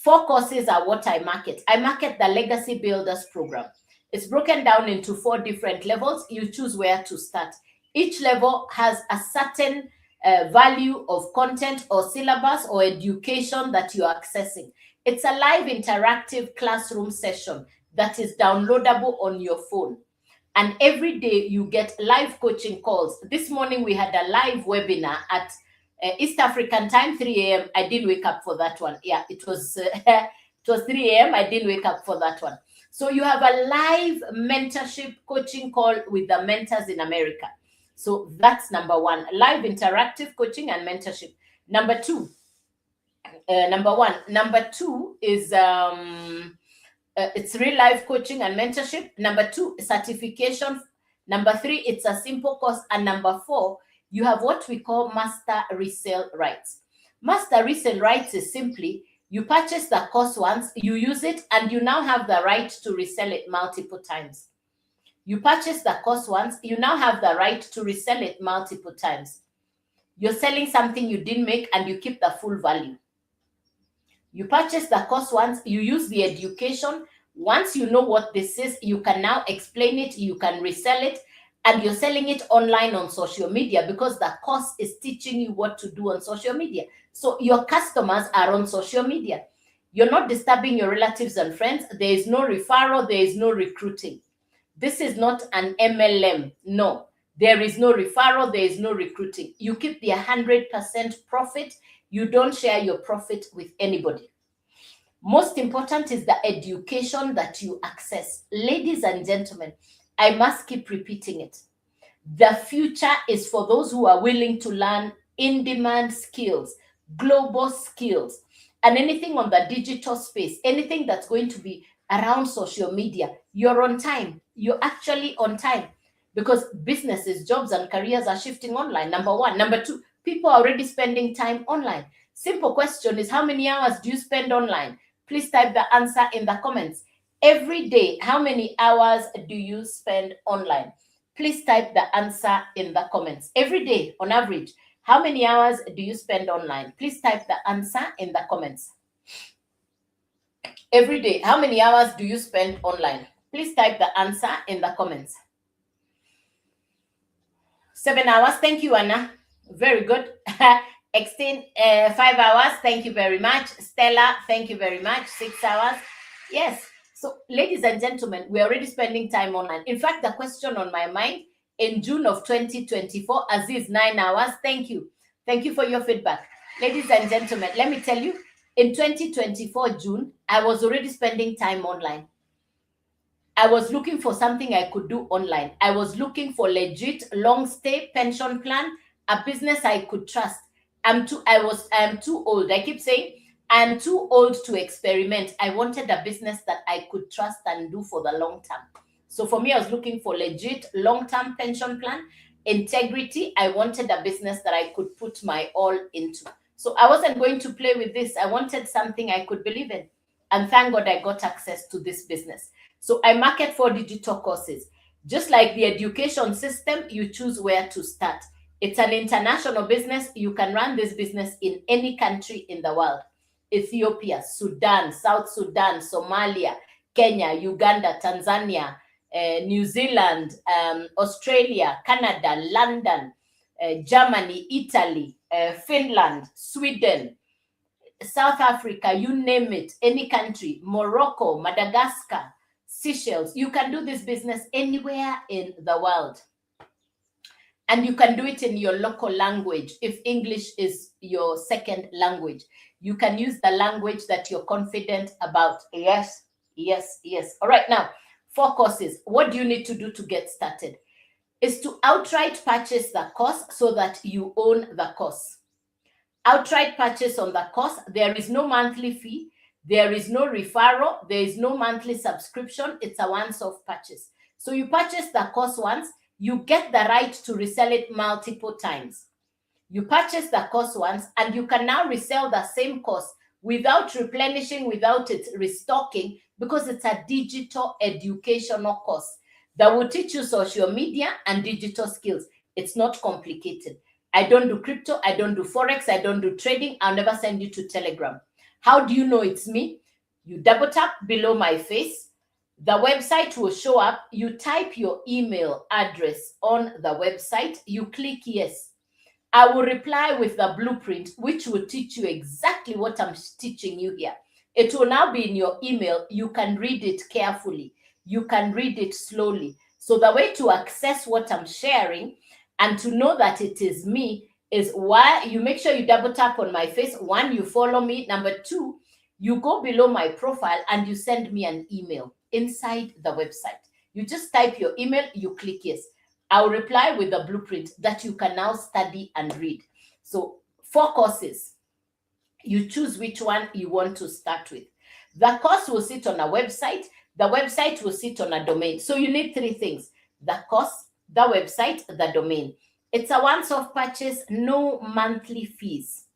4 courses are what I market. I market the Legacy Builders program. It's broken down into 4 different levels. You choose where to start. Each level has a certain value of content or syllabus or education that you're accessing. It's a live interactive classroom session that is downloadable on your phone. And every day you get live coaching calls. This morning we had a live webinar at East African time, 3 a.m. I didn't wake up for that one. Yeah, it was 3 a.m. I didn't wake up for that one. So you have a live mentorship coaching call with the mentors in America. So that's number 1, live interactive coaching and mentorship. Number 2 is it's real life coaching and mentorship. Number 2, certification. Number 3, it's a simple course. And number 4, you have what we call master resale rights. Master resale rights is simply you purchase the course once, you use it, and you now have the right to resell it multiple times. You purchase the course once, you now have the right to resell it multiple times. You're selling something you didn't make and you keep the full value. You purchase the course once, you use the education. Once you know what this is, you can now explain it, you can resell it, and you're selling it online on social media because the course is teaching you what to do on social media. So your customers are on social media. You're not disturbing your relatives and friends. There is no referral, there is no recruiting. This is not an MLM. No, there is no referral, there is no recruiting. You keep the 100% profit. You don't share your profit with anybody. Most important is the education that you access. Ladies and gentlemen, I must keep repeating it. The future is for those who are willing to learn in-demand skills, global skills, and anything on the digital space, anything that's going to be around social media. You're on time. You're actually on time because businesses, jobs, and careers are shifting online. Number 1. Number 2, people are already spending time online. Simple question is, how many hours do you spend online? Please type the answer in the comments. Every day, how many hours do you spend online? Please type the answer in the comments. Every day, on average, how many hours do you spend online? Please type the answer in the comments. Every day, how many hours do you spend online? Please type the answer in the comments. 7 hours. Thank you, Anna. Very good. Extend 5 hours. Thank you very much. Stella, thank you very much. 6 hours. Yes. So, ladies and gentlemen, we're already spending time online. In fact, the question on my mind in June of 2024, Aziz, 9 hours. Thank you. Thank you for your feedback. Ladies and gentlemen, let me tell you, in 2024 June, I was already spending time online. I was looking for something I could do online. I was looking for legit long stay pension plan, a business I could trust. I'm too old. I keep saying I'm too old to experiment. I wanted a business that I could trust and do for the long term. So for me, I was looking for legit long-term pension plan, integrity. I wanted a business that I could put my all into. So I wasn't going to play with this. I wanted something I could believe in. And thank God I got access to this business. So I market 4 digital courses. Just like the education system, you choose where to start. It's an international business. You can run this business in any country in the world. Ethiopia, Sudan, South Sudan, Somalia, Kenya, Uganda, Tanzania, New Zealand, Australia, Canada, London, Germany, Italy, Finland, Sweden, South Africa, you name it, any country, Morocco, Madagascar, Seychelles. You can do this business anywhere in the world. And you can do it in your local language. If English is your second language, you can use the language that you're confident about. Yes. Yes, yes. All right, now, 4 courses. What do you need to do to get started? Is to outright purchase the course so that you own the course. Outright purchase on the course. There is no monthly fee. There is no referral. There is no monthly subscription. It's a once-off purchase. So you purchase the course once, you get the right to resell it multiple times. You purchase the course once, and you can now resell the same course without replenishing, without it restocking, because it's a digital educational course that will teach you social media and digital skills. It's not complicated. I don't do crypto, I don't do forex, I don't do trading. I'll never send you to Telegram. How do you know it's me? You double tap below my face. The website will show up. You type your email address on the website. You click yes. I will reply with the blueprint, which will teach you exactly what I'm teaching you here. It will now be in your email. You can read it carefully. You can read it slowly. So the way to access what I'm sharing and to know that it is me is why you make sure you double tap on my face. 1, you follow me. Number 2, you go below my profile and you send me an email inside the website. You just type your email, you click yes. I'll reply with the blueprint that you can now study and read. So 4 courses. You choose which one you want to start with. The course will sit on a website. The website will sit on a domain. So you need 3 things: the course, the website, the domain. It's a once-off purchase, no monthly fees.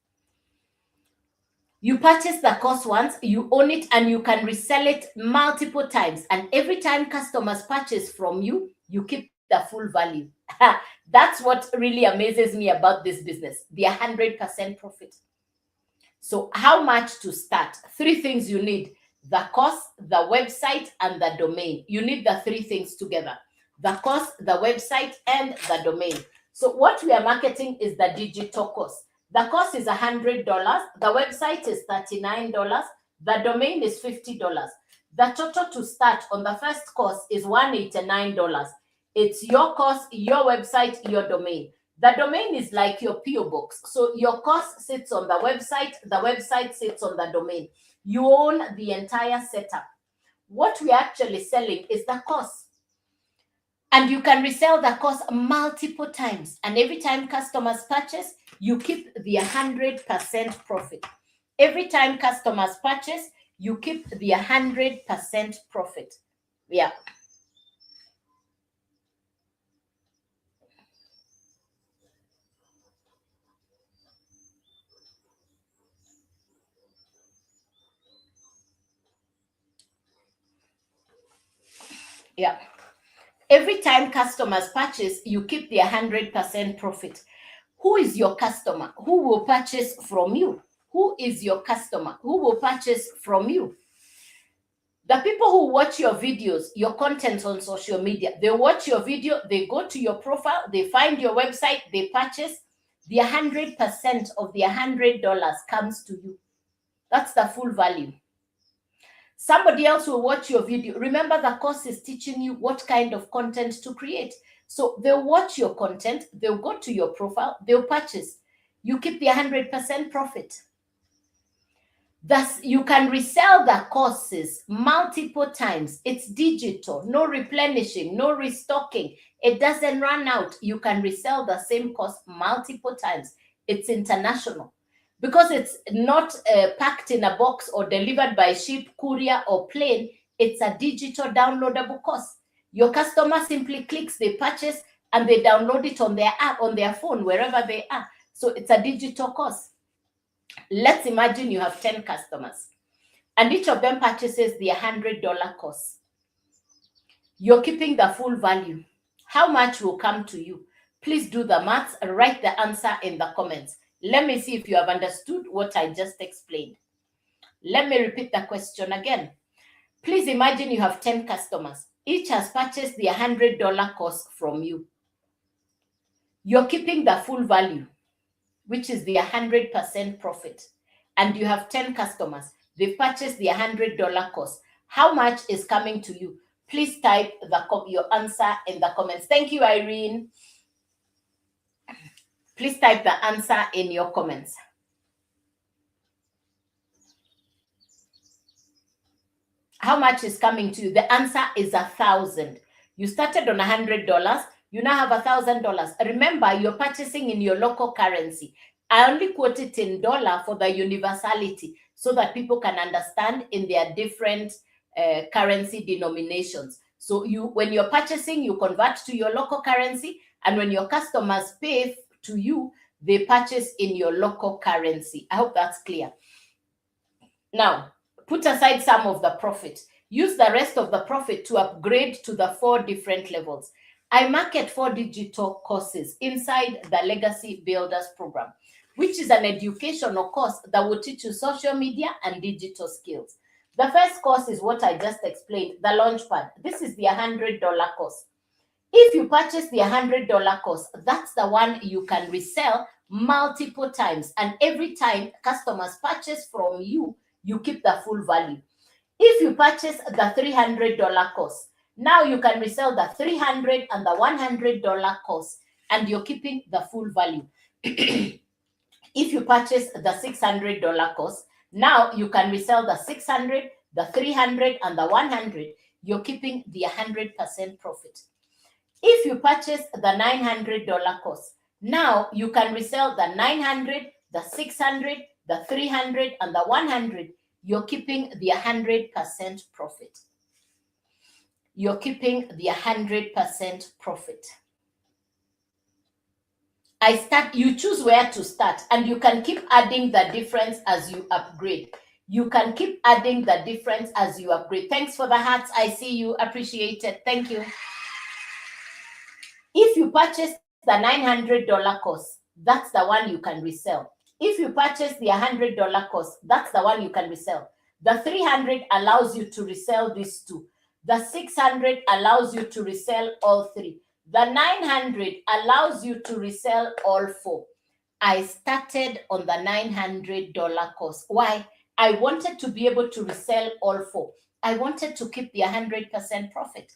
You purchase the course once, you own it, and you can resell it multiple times. And every time customers purchase from you, you keep the full value. That's what really amazes me about this business, the 100% profit. So how much to start? 3 things you need: the course, the website, and the domain. You need the 3 things together: the course, the website, and the domain. So what we are marketing is the digital course. The course is $100. The website is $39. The domain is $50. The total to start on the first course is $189. It's your course, your website, your domain. The domain is like your PO box. So your course sits on the website sits on the domain. You own the entire setup. What we're actually selling is the course. And you can resell the course multiple times. And every time customers purchase, you keep the 100% profit. Every time customers purchase, you keep the 100% profit. Yeah. Yeah. Every time customers purchase, you keep the 100% profit. Who is your customer? Who will purchase from you? Who is your customer? Who will purchase from you? The people who watch your videos, your content on social media, they watch your video, they go to your profile, they find your website, they purchase. The 100% of the $100 comes to you. That's the full value. Somebody else will watch your video. Remember, the course is teaching you what kind of content to create. So they'll watch your content, they'll go to your profile, they'll purchase. You keep the 100% profit. Thus, you can resell the courses multiple times. It's digital, no replenishing, no restocking. It doesn't run out. You can resell the same course multiple times. It's international because it's not packed in a box or delivered by ship, courier, or plane. It's a digital downloadable course. Your customer simply clicks, they purchase, and they download it on their app, on their phone, wherever they are. So it's a digital course. Let's imagine you have 10 customers and each of them purchases the $100 course. You're keeping the full value. How much will come to you? Please do the maths, write the answer in the comments. Let me see if you have understood what I just explained. Let me repeat the question again. Please imagine you have 10 customers. Each has purchased the $100 course from you. You're keeping the full value, which is the 100% profit. And you have 10 customers. They've purchased the $100 course. How much is coming to you? Please type your answer in the comments. Thank you, Irene. Please type the answer in your comments. how much is coming to you? The answer is 1,000. You started on $100. You now have $1,000. Remember, you're purchasing in your local currency. I only quote it in dollar for the universality so that people can understand in their different currency denominations. So when you're purchasing, you convert to your local currency, and when your customers pay to you, they purchase in your local currency. I hope that's clear. Now, put aside some of the profit. Use the rest of the profit to upgrade to the 4 different levels. I market 4 digital courses inside the Legacy Builders program, which is an educational course that will teach you social media and digital skills. The first course is what I just explained, the Launchpad. This is the $100 course. If you purchase the $100 course, that's the one you can resell multiple times. And every time customers purchase from you, you keep the full value. If you purchase the $300 course, now you can resell the $300 and the $100 course, and you're keeping the full value. If you purchase the $600 course, now you can resell the $600, the $300, and the $100. You're keeping the 100% profit. If you purchase the $900 course, now you can resell the $900, the $600, the $300, and the $100. You're keeping the 100% profit. You're keeping the 100% profit. You choose where to start, and you can keep adding the difference as you upgrade. You can keep adding the difference as you upgrade. Thanks for the hearts. I see you. Appreciate it. Thank you. If you purchase the $900 course, that's the one you can resell. If you purchase the $100 course, that's the one you can resell. The $300 allows you to resell these 2. The $600 allows you to resell all 3. The $900 allows you to resell all 4. I started on the $900 course. Why? I wanted to be able to resell all 4. I wanted to keep the 100% profit.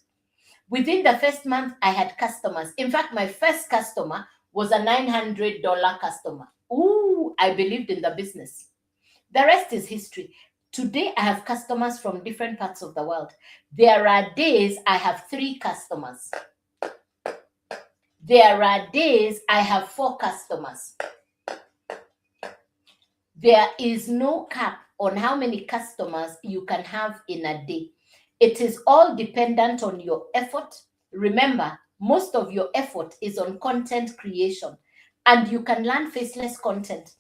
Within the first month, I had customers. In fact, my first customer was a $900 customer. Ooh, I believed in the business. The rest is history. Today, I have customers from different parts of the world. There are days I have 3 customers. There are days I have 4 customers. There is no cap on how many customers you can have in a day. It is all dependent on your effort. Remember, most of your effort is on content creation, and you can learn faceless content.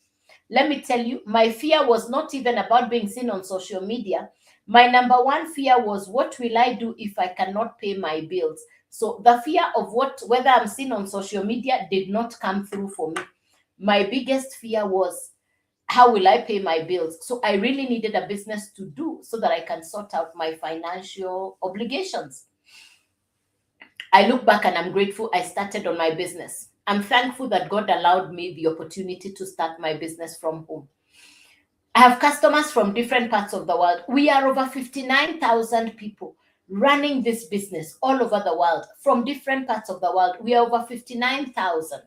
Let me tell you, my fear was not even about being seen on social media. My number one fear was, what will I do if I cannot pay my bills? So the fear of whether I'm seen on social media did not come through for me. My biggest fear was, how will I pay my bills? So I really needed a business to do so that I can sort out my financial obligations. I look back and I'm grateful I started on my business. I'm thankful that God allowed me the opportunity to start my business from home. I have customers from different parts of the world. We are over 59,000 people running this business all over the world, from different parts of the world. We are over 59,000.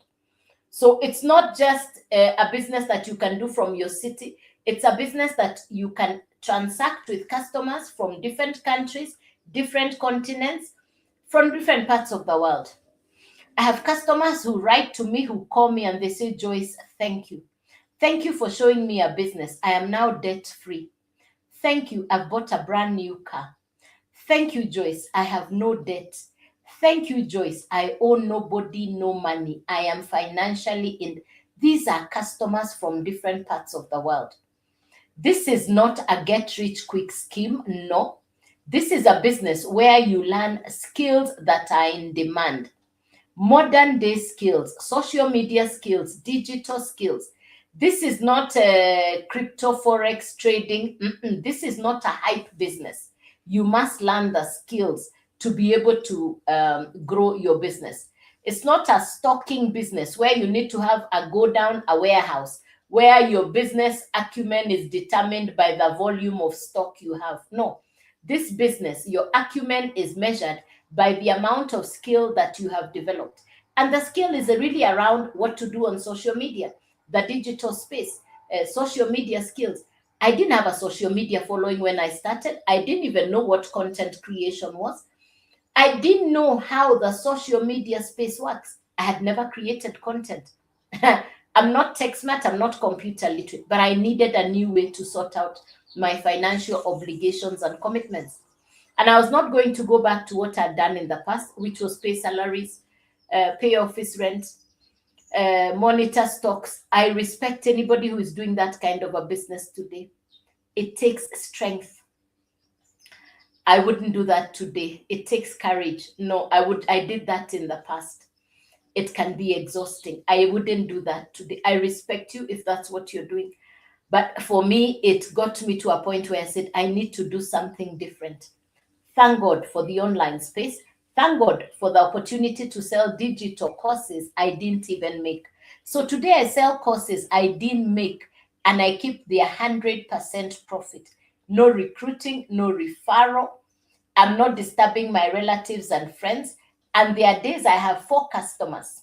So it's not just a business that you can do from your city. It's a business that you can transact with customers from different countries, different continents, from different parts of the world. I have customers who write to me, who call me, and they say, Joyce, thank you. Thank you for showing me a business. I am now debt-free. Thank you. I've bought a brand new car. Thank you, Joyce. I have no debt. Thank you, Joyce. I owe nobody no money. I am financially in. These are customers from different parts of the world. This is not a get-rich-quick scheme. No. This is a business where you learn skills that are in demand. Modern day skills, social media skills, digital skills. This is not crypto forex trading. This is not a hype business. You must learn the skills to be able to grow your business. It's not a stocking business where you need to have a warehouse, where your business acumen is determined by the volume of stock you have. No, this business, your acumen is measured by the amount of skill that you have developed. And the skill is really around what to do on social media, the digital space, social media skills. I didn't have a social media following when I started. I didn't even know what content creation was. I didn't know how the social media space works. I had never created content. I'm not tech smart, I'm not computer literate, but I needed a new way to sort out my financial obligations and commitments. And I was not going to go back to what I'd done in the past, which was pay salaries, pay office rent, monitor stocks. I respect anybody who is doing that kind of a business today. It takes strength. I wouldn't do that today. It takes courage. No, I did that in the past. It can be exhausting. I wouldn't do that today. I respect you if that's what you're doing. But for me, it got me to a point where I said, I need to do something different. Thank God for the online space. Thank God for the opportunity to sell digital courses I didn't even make. So today I sell courses I didn't make, and I keep the 100% profit. No recruiting, no referral. I'm not disturbing my relatives and friends. And there are days I have 4 customers.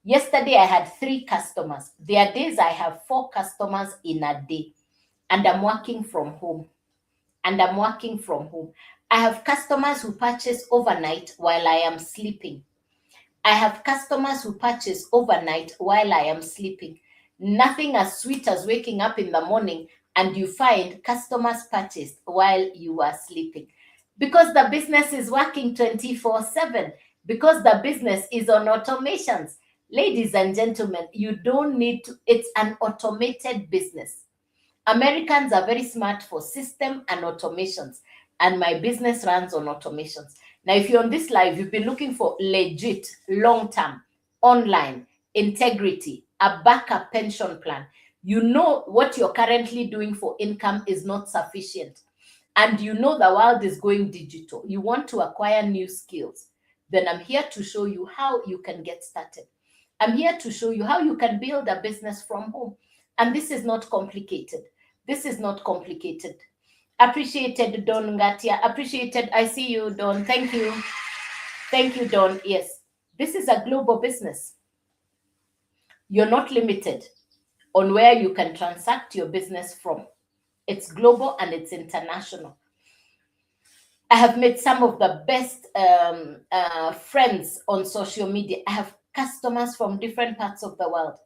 Yesterday I had 3 customers. There are days I have 4 customers in a day. And I'm working from home. I have customers who purchase overnight while I am sleeping. I have customers who purchase overnight while I am sleeping. Nothing as sweet as waking up in the morning and you find customers purchased while you are sleeping. Because the business is working 24/7. Because the business is on automations. Ladies and gentlemen, you don't need to, it's an automated business. Americans are very smart for system and automations, and my business runs on automations. Now, if you're on this live, you've been looking for legit, long-term, online, integrity, a backup pension plan. You know what you're currently doing for income is not sufficient, and you know the world is going digital. You want to acquire new skills. Then I'm here to show you how you can get started. I'm here to show you how you can build a business from home. And this is not complicated. This is not complicated. Appreciated, Don Ngatia. Appreciated. I see you, Don. Thank you. Thank you, Don. Yes. This is a global business. You're not limited on where you can transact your business from. It's global and it's international. I have made some of the best friends on social media. I have customers from different parts of the world.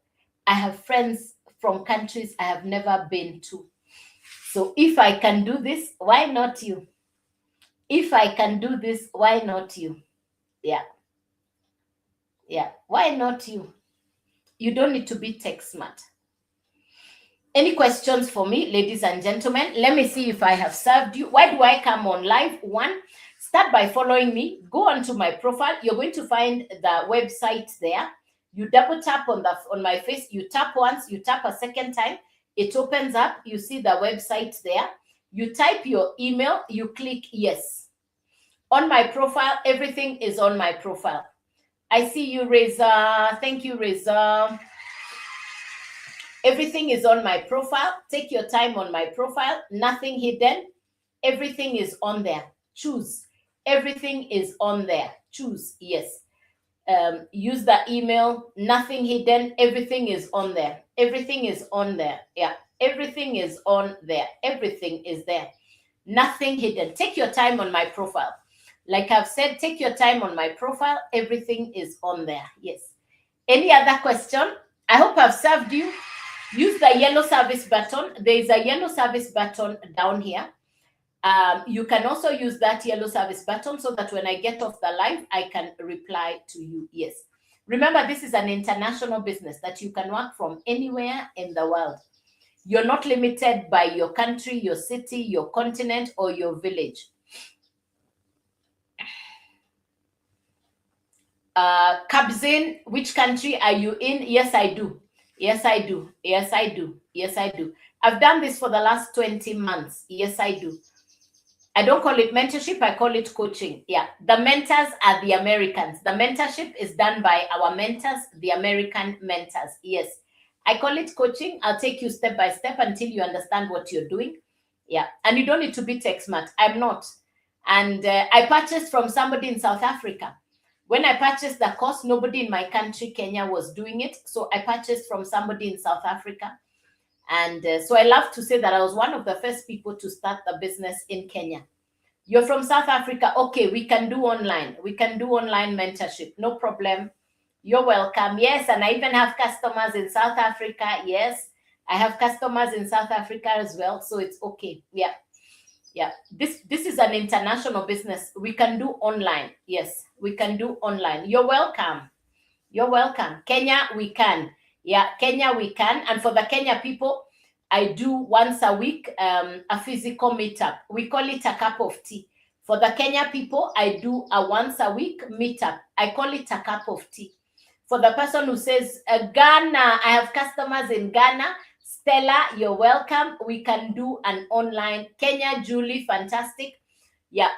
I have friends from countries I have never been to. So if I can do this, why not you? If I can do this, why not you? Yeah. Yeah. Why not you? You don't need to be tech smart. Any questions for me, ladies and gentlemen? Let me see if I have served you. Why do I come on live? 1, start by following me. Go onto my profile. You're going to find the website there. You double tap on my face. You tap once, you tap a second time. It opens up. You see the website there. You type your email. You click yes. On my profile, everything is on my profile. I see you, Reza. Thank you, Reza. Everything is on my profile. Take your time on my profile. Nothing hidden. Everything is on there. Choose. Everything is on there. Choose. Yes. Use the email. Nothing hidden. Everything is on there. Everything is on there. Yeah. Everything is on there. Everything is there. Nothing hidden. Take your time on my profile. Like I've said, take your time on my profile. Everything is on there. Yes. Any other question? I hope I've served you. Use the yellow service button. There is a yellow service button down here. You can also use that yellow service button so that when I get off the live, I can reply to you. Yes. Remember, this is an international business that you can work from anywhere in the world. You're not limited by your country, your city, your continent, or your village. Kabzin, which country are you in? Yes, I do. Yes, I do. Yes, I do. Yes, I do. I've done this for the last 20 months. Yes, I do. I don't call it mentorship. I call it coaching. Yeah. The mentors are the Americans. The mentorship is done by our mentors, the American mentors. Yes. I call it coaching. I'll take you step by step until you understand what you're doing. Yeah. And you don't need to be tech smart. I'm not. And I purchased from somebody in South Africa. When I purchased the course, nobody in my country, Kenya, was doing it. So I purchased from somebody in South Africa. And so I love to say that I was one of the first people to start the business in Kenya. You're from South Africa. Okay, we can do online. We can do online mentorship. No problem. You're welcome. Yes, and I even have customers in South Africa. Yes, I have customers in South Africa as well. So it's okay. Yeah. Yeah. This is an international business. We can do online. Yes, we can do online. You're welcome. You're welcome. Kenya, we can. Yeah, Kenya, we can. And for the Kenya people, I do once a week a physical meetup. We call it a cup of tea. For the Kenya people, I do a once a week meetup. I call it a cup of tea. For the person who says, Ghana, I have customers in Ghana. Stella, you're welcome. We can do an online. Kenya, Julie, fantastic. Yeah.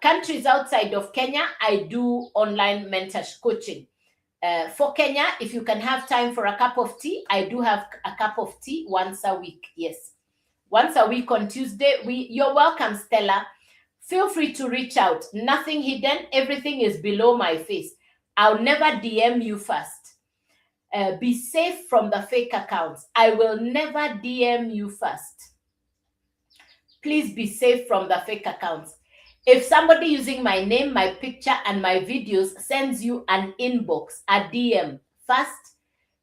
Countries outside of Kenya, I do online mentorship coaching. For Kenya, if you can have time for a cup of tea, I do have a cup of tea once a week. Yes, once a week on Tuesday. You're welcome, Stella. Feel free to reach out. Nothing hidden. Everything is below my face. I'll never DM you first. Be safe from the fake accounts. I will never DM you first. Please be safe from the fake accounts. If somebody using my name, my picture, and my videos sends you an inbox, a DM, first,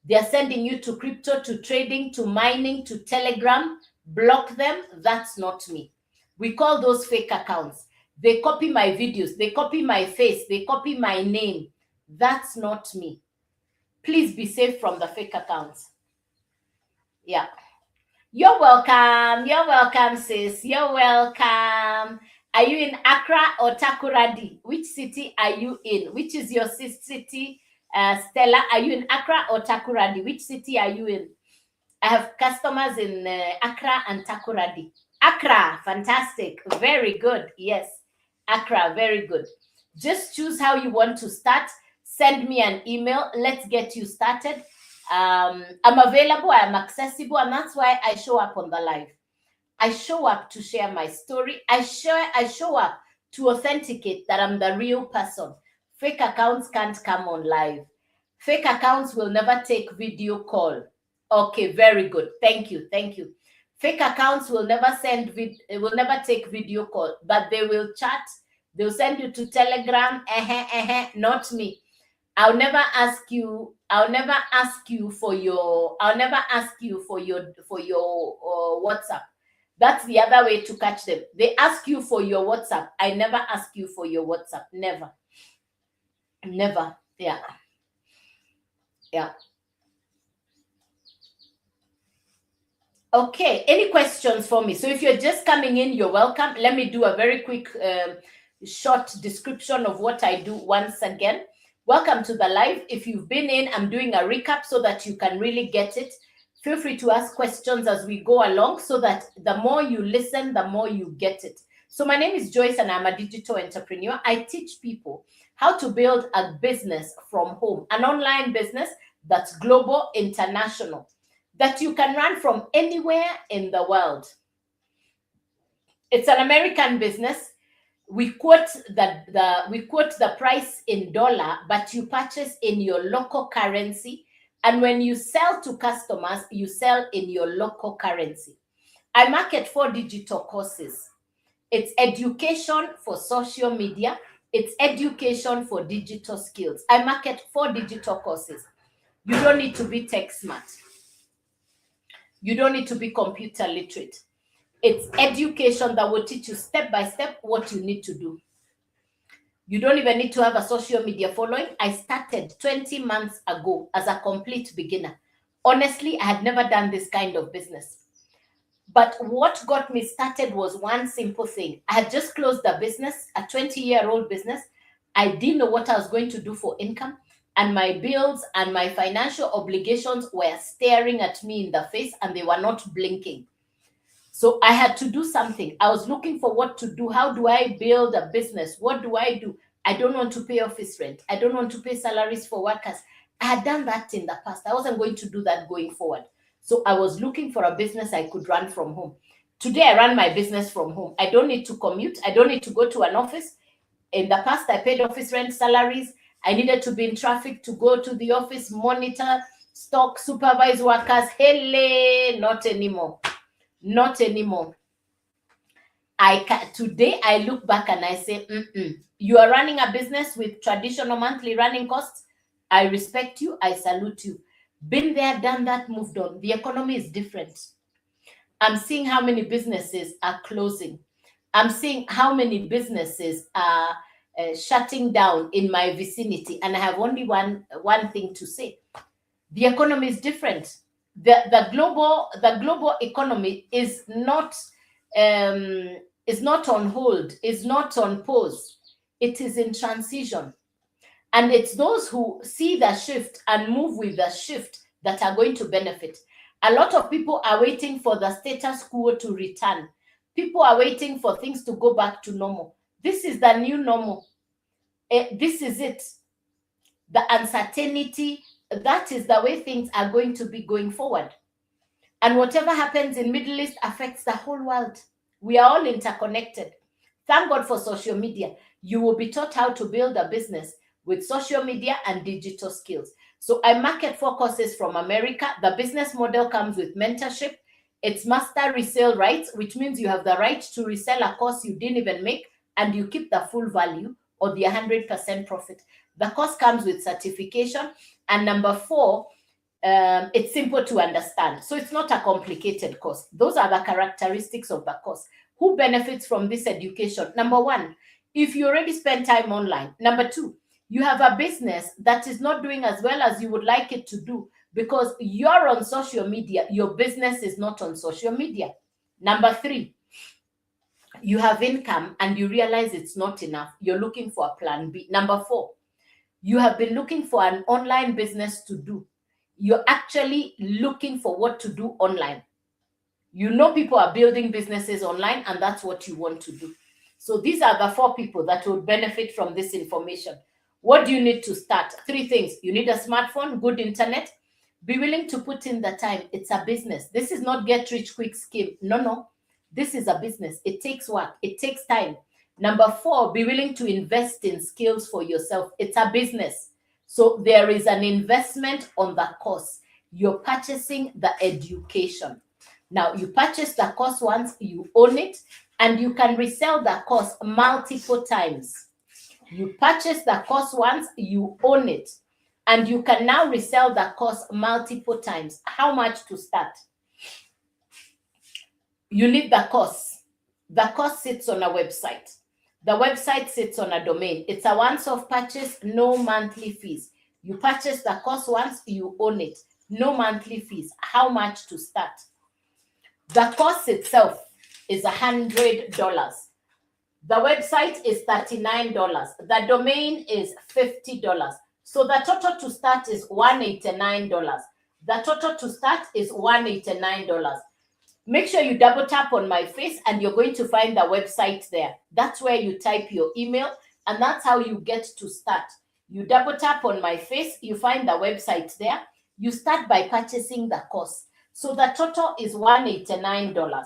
they're sending you to crypto, to trading, to mining, to Telegram, block them. That's not me. We call those fake accounts. They copy my videos. They copy my face. They copy my name. That's not me. Please be safe from the fake accounts. Yeah. You're welcome. You're welcome, sis. You're welcome. Are you in Accra or Takoradi? Which city are you in? Which is your city? Stella, are you in Accra or Takoradi? Which city are you in? I have customers in Accra and Takoradi. Accra, fantastic. Very good. Yes, Accra, very good. Just choose how you want to start. Send me an email. Let's get you started. I'm available. I'm accessible. And that's why I show up on the live. I show up to share my story. I show up to authenticate that I'm the real person. Fake accounts can't come on live. Fake accounts will never take video call. Okay, very good. Thank you. Thank you. Fake accounts will never will never take video call, but they will chat. They'll send you to Telegram. Not me. I'll never ask you for your WhatsApp. That's the other way to catch them. They ask you for your WhatsApp. I never ask you for your WhatsApp. Never. Never. Yeah. Yeah. Okay. Any questions for me? So if you're just coming in, you're welcome. Let me do a very quick, short description of what I do once again. Welcome to the live. If you've been in, I'm doing a recap so that you can really get it. Feel free to ask questions as we go along so that the more you listen, the more you get it. So my name is Joyce and I'm a digital entrepreneur. I teach people how to build a business from home, an online business that's global, international, that you can run from anywhere in the world. It's an American business. We quote the price in dollar, but you purchase in your local currency. And when you sell to customers, you sell in your local currency. I market 4 digital courses. It's education for social media. It's education for digital skills. I market 4 digital courses. You don't need to be tech smart. You don't need to be computer literate. It's education that will teach you step by step what you need to do. You don't even need to have a social media following. I started 20 months ago as a complete beginner. Honestly, I had never done this kind of business. But what got me started was one simple thing. I had just closed a business, a 20-year-old business. I didn't know what I was going to do for income. And my bills and my financial obligations were staring at me in the face and they were not blinking. So I had to do something. I was looking for what to do. How do I build a business? What do I do? I don't want to pay office rent. I don't want to pay salaries for workers. I had done that in the past. I wasn't going to do that going forward. So I was looking for a business I could run from home. Today, I run my business from home. I don't need to commute. I don't need to go to an office. In the past, I paid office rent, salaries. I needed to be in traffic to go to the office, monitor stock supervise workers. Hele, not anymore. Not anymore. Today I look back and I say, you are running a business with traditional monthly running costs. I respect you. I salute you. Been there, done that, moved on. The economy is different. I'm seeing how many businesses are closing. I'm seeing how many businesses are shutting down in my vicinity. And I have only one thing to say. The economy is different. The global economy is not on hold, is not on pause. It is in transition. And it's those who see the shift and move with the shift that are going to benefit. A lot of people are waiting for the status quo to return. People are waiting for things to go back to normal. This is the new normal. This is it. The uncertainty, that is the way things are going to be going forward. And whatever happens in Middle East affects the whole world. We are all interconnected. Thank God for social media. You will be taught how to build a business with social media and digital skills. So I market 4 courses from America. The business model comes with mentorship. It's master resale rights, which means you have the right to resell a course you didn't even make, and you keep the full value or the 100% profit. The course comes with certification. And number 4, it's simple to understand. So it's not a complicated course. Those are the characteristics of the course. Who benefits from this education? Number 1, if you already spend time online. Number 2, you have a business that is not doing as well as you would like it to do because you're on social media. Your business is not on social media. Number 3, you have income and you realize it's not enough. You're looking for a plan B. Number 4, you have been looking for an online business to do. You're actually looking for what to do online. You know people are building businesses online and that's what you want to do. So these are the 4 people that will benefit from this information. What do you need to start? 3 things. You need a smartphone, good internet. Be willing to put in the time. It's a business. This is not get rich quick scheme. No. This is a business. It takes work. It takes time. Number 4, be willing to invest in skills for yourself. It's a business. So there is an investment on the course. You're purchasing the education. Now, you purchase the course once, you own it, and you can resell the course multiple times. You purchase the course once, you own it, and you can now resell the course multiple times. How much to start? You need the course. The course sits on a website. The website sits on a domain. It's a once-off purchase, no monthly fees. You purchase the course once, you own it. No monthly fees. How much to start? The course itself is $100. The website is $39. The domain is $50. So the total to start is $189. The total to start is $189. Make sure you double tap on my face and you're going to find the website there. That's where you type your email and that's how you get to start. You double tap on my face, you find the website there. You start by purchasing the course. So the total is $189.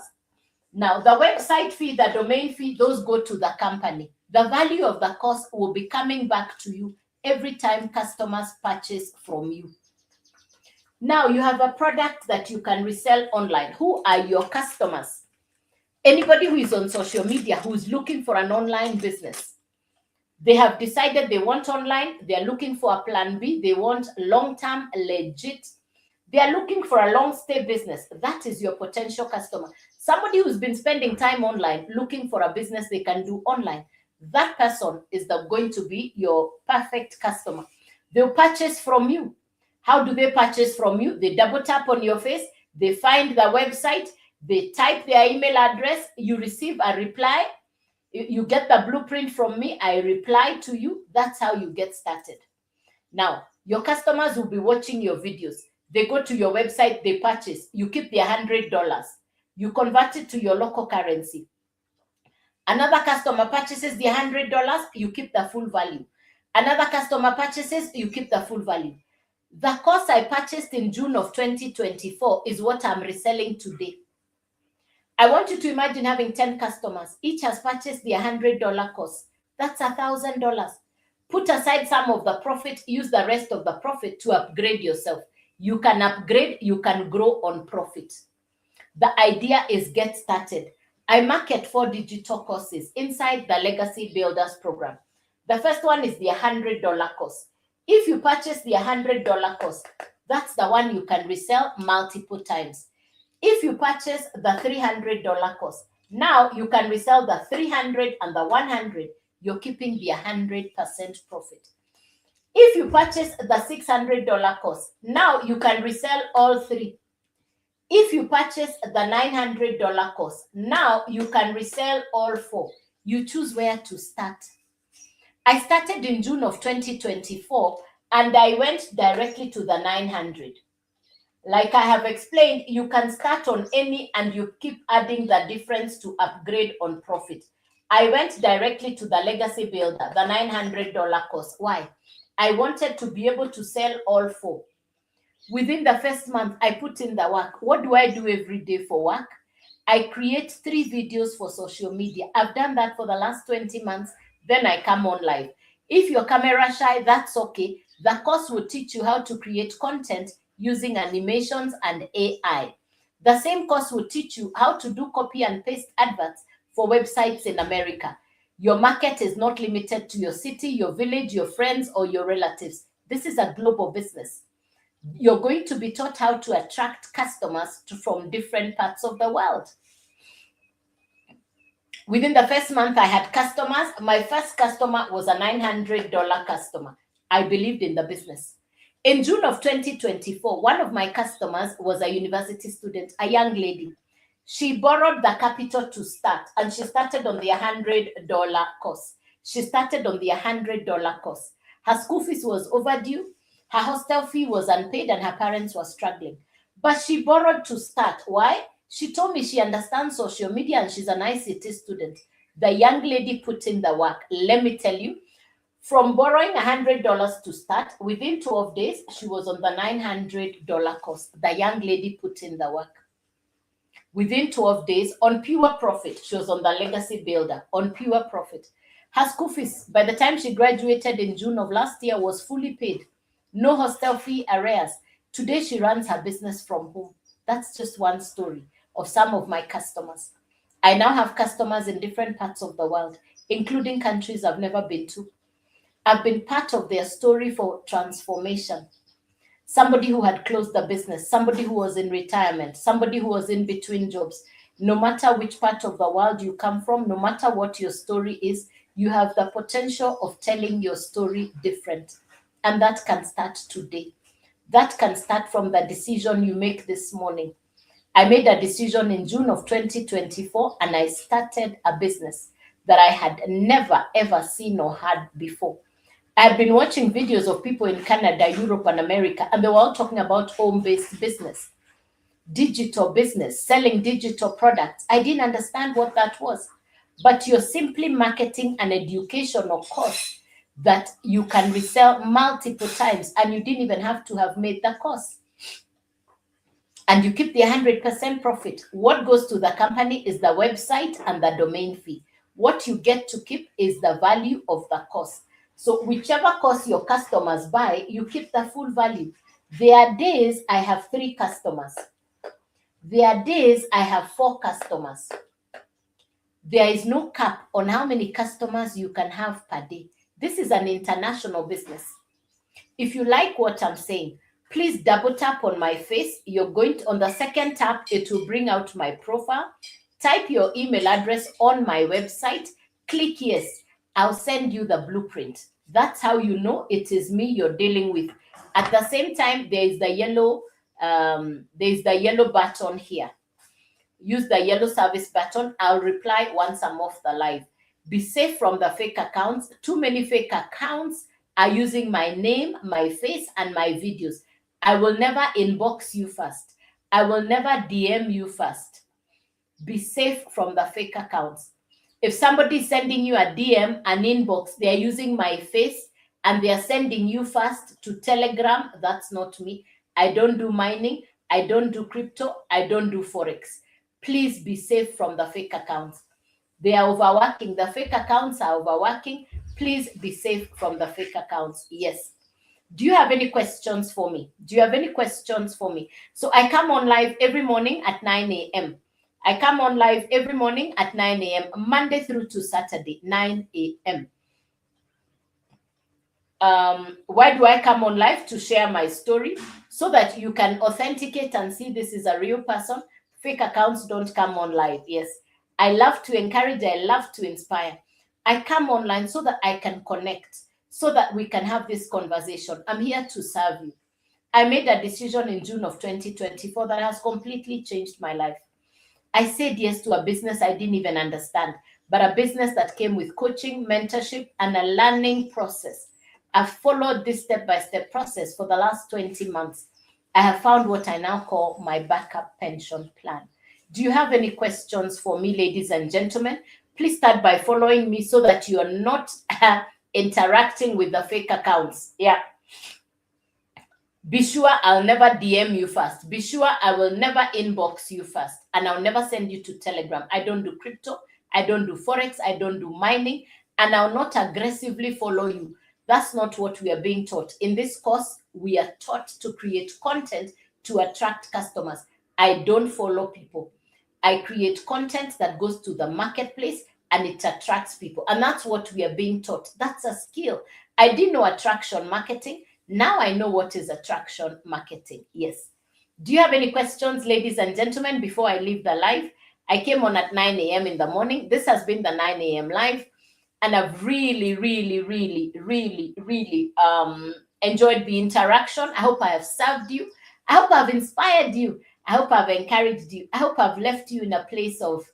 Now, the website fee, the domain fee, those go to the company. The value of the course will be coming back to you every time customers purchase from you. Now, you have a product that you can resell online. Who are your customers? Anybody who is on social media who is looking for an online business. They have decided they want online. They are looking for a plan B. They want long-term, legit. They are looking for a long-stay business. That is your potential customer. Somebody who's been spending time online looking for a business they can do online. That person is going to be your perfect customer. They'll purchase from you. How do they purchase from you? They double tap on your face. They find the website. They type their email address. You receive a reply. You get the blueprint from me. I reply to you. That's how you get started. Now, your customers will be watching your videos. They go to your website, they purchase. You keep the $100. You convert it to your local currency. Another customer purchases the $100, you keep the full value. Another customer purchases, you keep the full value. The course I purchased in June of 2024 is what I'm reselling today. I want you to imagine having 10 customers. Each has purchased the $100 course. That's $1,000. Put aside some of the profit, use the rest of the profit to upgrade yourself. You can upgrade, you can grow on profit. The idea is get started. I market 4 digital courses inside the Legacy Builders program. The first one is the $100 course. If you purchase the $100 course, that's the one you can resell multiple times. If you purchase the $300 course, now you can resell the 300 and the 100. You're keeping the 100% profit. If you purchase the $600 course, now you can resell all 3. If you purchase the $900 course, now you can resell all 4. You choose where to start. I started in June of 2024 and I went directly to the 900. Like I have explained, you can start on any and you keep adding the difference to upgrade on profit. I went directly to the Legacy Builder, the $900 course. Why? I wanted to be able to sell all 4. Within the first month, I put in the work. What do I do every day for work? I create 3 videos for social media. I've done that for the last 20 months. Then I come on live. If you're camera shy, that's okay. The course will teach you how to create content using animations and AI. The same course will teach you how to do copy and paste adverts for websites in America. Your market is not limited to your city, your village, your friends, or your relatives. This is a global business. You're going to be taught how to attract customers from different parts of the world. Within the first month, I had customers. My first customer was a $900 customer. I believed in the business. In June of 2024, one of my customers was a university student, a young lady. She borrowed the capital to start, and she started on the $100 course. She started on the $100 course. Her school fees was overdue. Her hostel fee was unpaid, and her parents were struggling. But she borrowed to start. Why? She told me she understands social media and she's an ICT student. The young lady put in the work. Let me tell you, from borrowing $100 to start, within 12 days, she was on the $900 course. The young lady put in the work. Within 12 days, on pure profit, she was on the Legacy Builder, on pure profit. Her school fees, by the time she graduated in June of last year, was fully paid. No hostel fee arrears. Today, she runs her business from home. That's just one story of some of my customers. I now have customers in different parts of the world, including countries I've never been to. I've been part of their story for transformation. Somebody who had closed the business, somebody who was in retirement, somebody who was in between jobs. No matter which part of the world you come from, no matter what your story is, you have the potential of telling your story different. And that can start today. That can start from the decision you make this morning. I made a decision in June of 2024 and I started a business that I had never ever seen or heard before. I've been watching videos of people in Canada, Europe, and America, and they were all talking about home-based business, digital business, selling digital products. I didn't understand what that was, but you're simply marketing an educational course that you can resell multiple times, and you didn't even have to have made the course. And you keep the 100% profit. What goes to the company is the website and the domain fee. What you get to keep is the value of the course. So whichever course your customers buy, you keep the full value. There are days I have 3 customers. There are days I have 4 customers. There is no cap on how many customers you can have per day. This is an international business. If you like what I'm saying, please double tap on my face. You're going to, on the second tap, it will bring out my profile. Type your email address on my website. Click yes. I'll send you the blueprint. That's how you know it is me you're dealing with. At the same time, there is the yellow button here. Use the yellow service button. I'll reply once I'm off the live. Be safe from the fake accounts. Too many fake accounts are using my name, my face, and my videos. I will never inbox you first. I will never DM you first. Be safe from the fake accounts. If somebody is sending you a DM, an inbox, they are using my face and they are sending you first to Telegram, that's not me. I don't do mining. I don't do crypto. I don't do Forex. Please be safe from the fake accounts. They are overworking. The fake accounts are overworking. Please be safe from the fake accounts. Yes. Do you have any questions for me? Do you have any questions for me? So I come on live every morning at 9 a.m. I come on live every morning at 9 a.m. Monday through to Saturday, 9 a.m. Why do I come on live? To share my story so that you can authenticate and see this is a real person. Fake accounts don't come on live. Yes, I love to encourage, I love to inspire. I come online so that I can connect, so that we can have this conversation. I'm here to serve you. I made a decision in June of 2024 that has completely changed my life. I said yes to a business I didn't even understand, but a business that came with coaching, mentorship, and a learning process. I've followed this step-by-step process for the last 20 months. I have found what I now call my backup pension plan. Do you have any questions for me, ladies and gentlemen? Please start by following me so that you are not interacting with the fake accounts. Yeah. Be sure I'll never DM you first. Be sure I will never inbox you first. And I'll never send you to Telegram. I don't do crypto. I don't do Forex. I don't do mining. And I'll not aggressively follow you. That's not what we are being taught. In this course, we are taught to create content to attract customers. I don't follow people. I create content that goes to the marketplace and it attracts people. And that's what we are being taught. That's a skill. I didn't know attraction marketing. Now I know what is attraction marketing. Yes. Do you have any questions, ladies and gentlemen, before I leave the live? I came on at 9 a.m. in the morning. This has been the 9 a.m. live. And I've really, really, really, really, really enjoyed the interaction. I hope I have served you. I hope I've inspired you. I hope I've encouraged you. I hope I've left you in a place of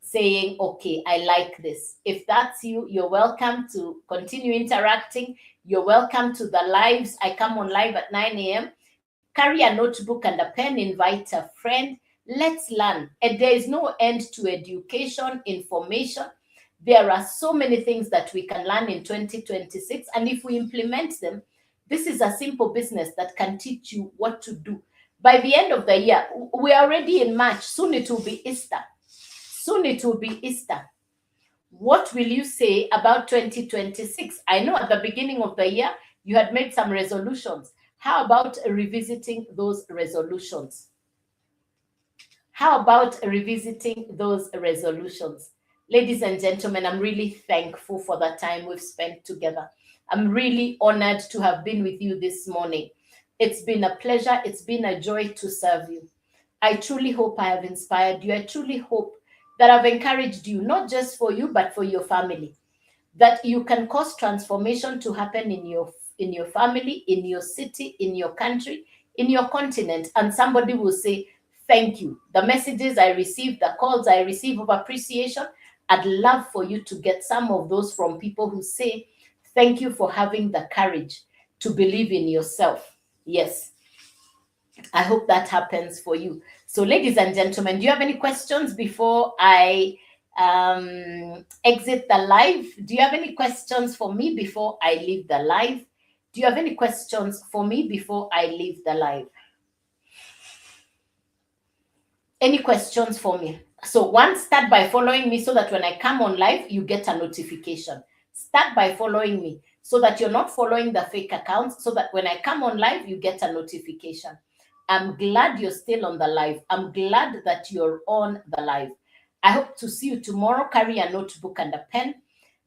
saying, okay, I like this. If that's you, you're welcome to continue interacting. You're welcome to the lives. I come on live at 9 a.m. Carry a notebook and a pen, invite a friend. Let's learn. And there is no end to education, information. There are so many things that we can learn in 2026. And if we implement them, this is a simple business that can teach you what to do. By the end of the year, we're already in March. Soon it will be Easter. Soon it will be Easter. What will you say about 2026? I know at the beginning of the year, you had made some resolutions. How about revisiting those resolutions? How about revisiting those resolutions? Ladies and gentlemen, I'm really thankful for the time we've spent together. I'm really honored to have been with you this morning. It's been a pleasure. It's been a joy to serve you. I truly hope I have inspired you. I truly hope that I've encouraged you, not just for you, but for your family, that you can cause transformation to happen in your family, in your city, in your country, in your continent. And somebody will say, thank you. The messages I receive, the calls I receive of appreciation, I'd love for you to get some of those from people who say, thank you for having the courage to believe in yourself. Yes. I hope that happens for you. So, ladies and gentlemen, do you have any questions before I exit the live? Do you have any questions for me before I leave the live? Do you have any questions for me before I leave the live? Any questions for me? So, one, start by following me so that when I come on live, you get a notification. Start by following me so that you're not following the fake accounts, so that when I come on live, you get a notification. I'm glad you're still on the live. I'm glad that you're on the live. I hope to see you tomorrow. Carry a notebook and a pen.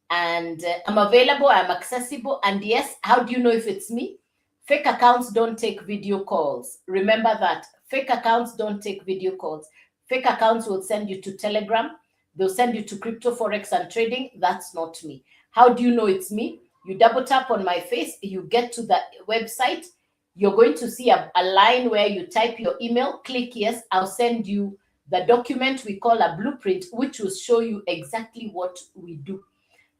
And I'm available. I'm accessible. And yes, how do you know if it's me? Fake accounts don't take video calls. Remember that. Fake accounts don't take video calls. Fake accounts will send you to Telegram. They'll send you to crypto, Forex, and trading. That's not me. How do you know it's me? You double tap on my face. You get to the website. You're going to see a line where you type your email, click yes, I'll send you the document we call a blueprint, which will show you exactly what we do.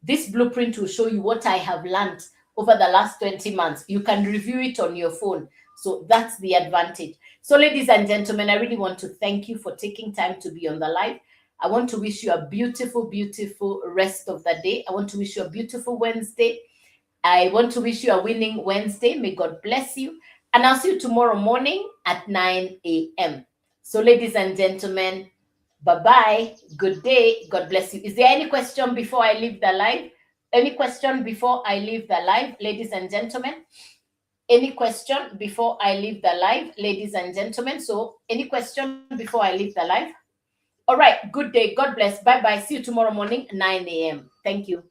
This blueprint will show you what I have learned over the last 20 months. You can review it on your phone. So that's the advantage. So, ladies and gentlemen, I really want to thank you for taking time to be on the live. I want to wish you a beautiful, beautiful rest of the day. I want to wish you a beautiful Wednesday. I want to wish you a winning Wednesday. May God bless you. And I'll see you tomorrow morning at 9 a.m. So, ladies and gentlemen, bye-bye. Good day. God bless you. Is there any question before I leave the live? Any question before I leave the live, ladies and gentlemen? Any question before I leave the live, ladies and gentlemen? So, any question before I leave the live? All right. Good day. God bless. Bye bye. See you tomorrow morning, 9 a.m. Thank you.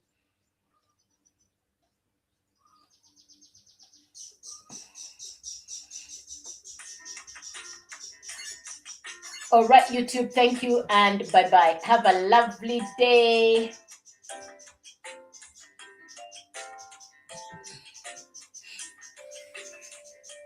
All right, YouTube. Thank you and bye bye. Have a lovely day.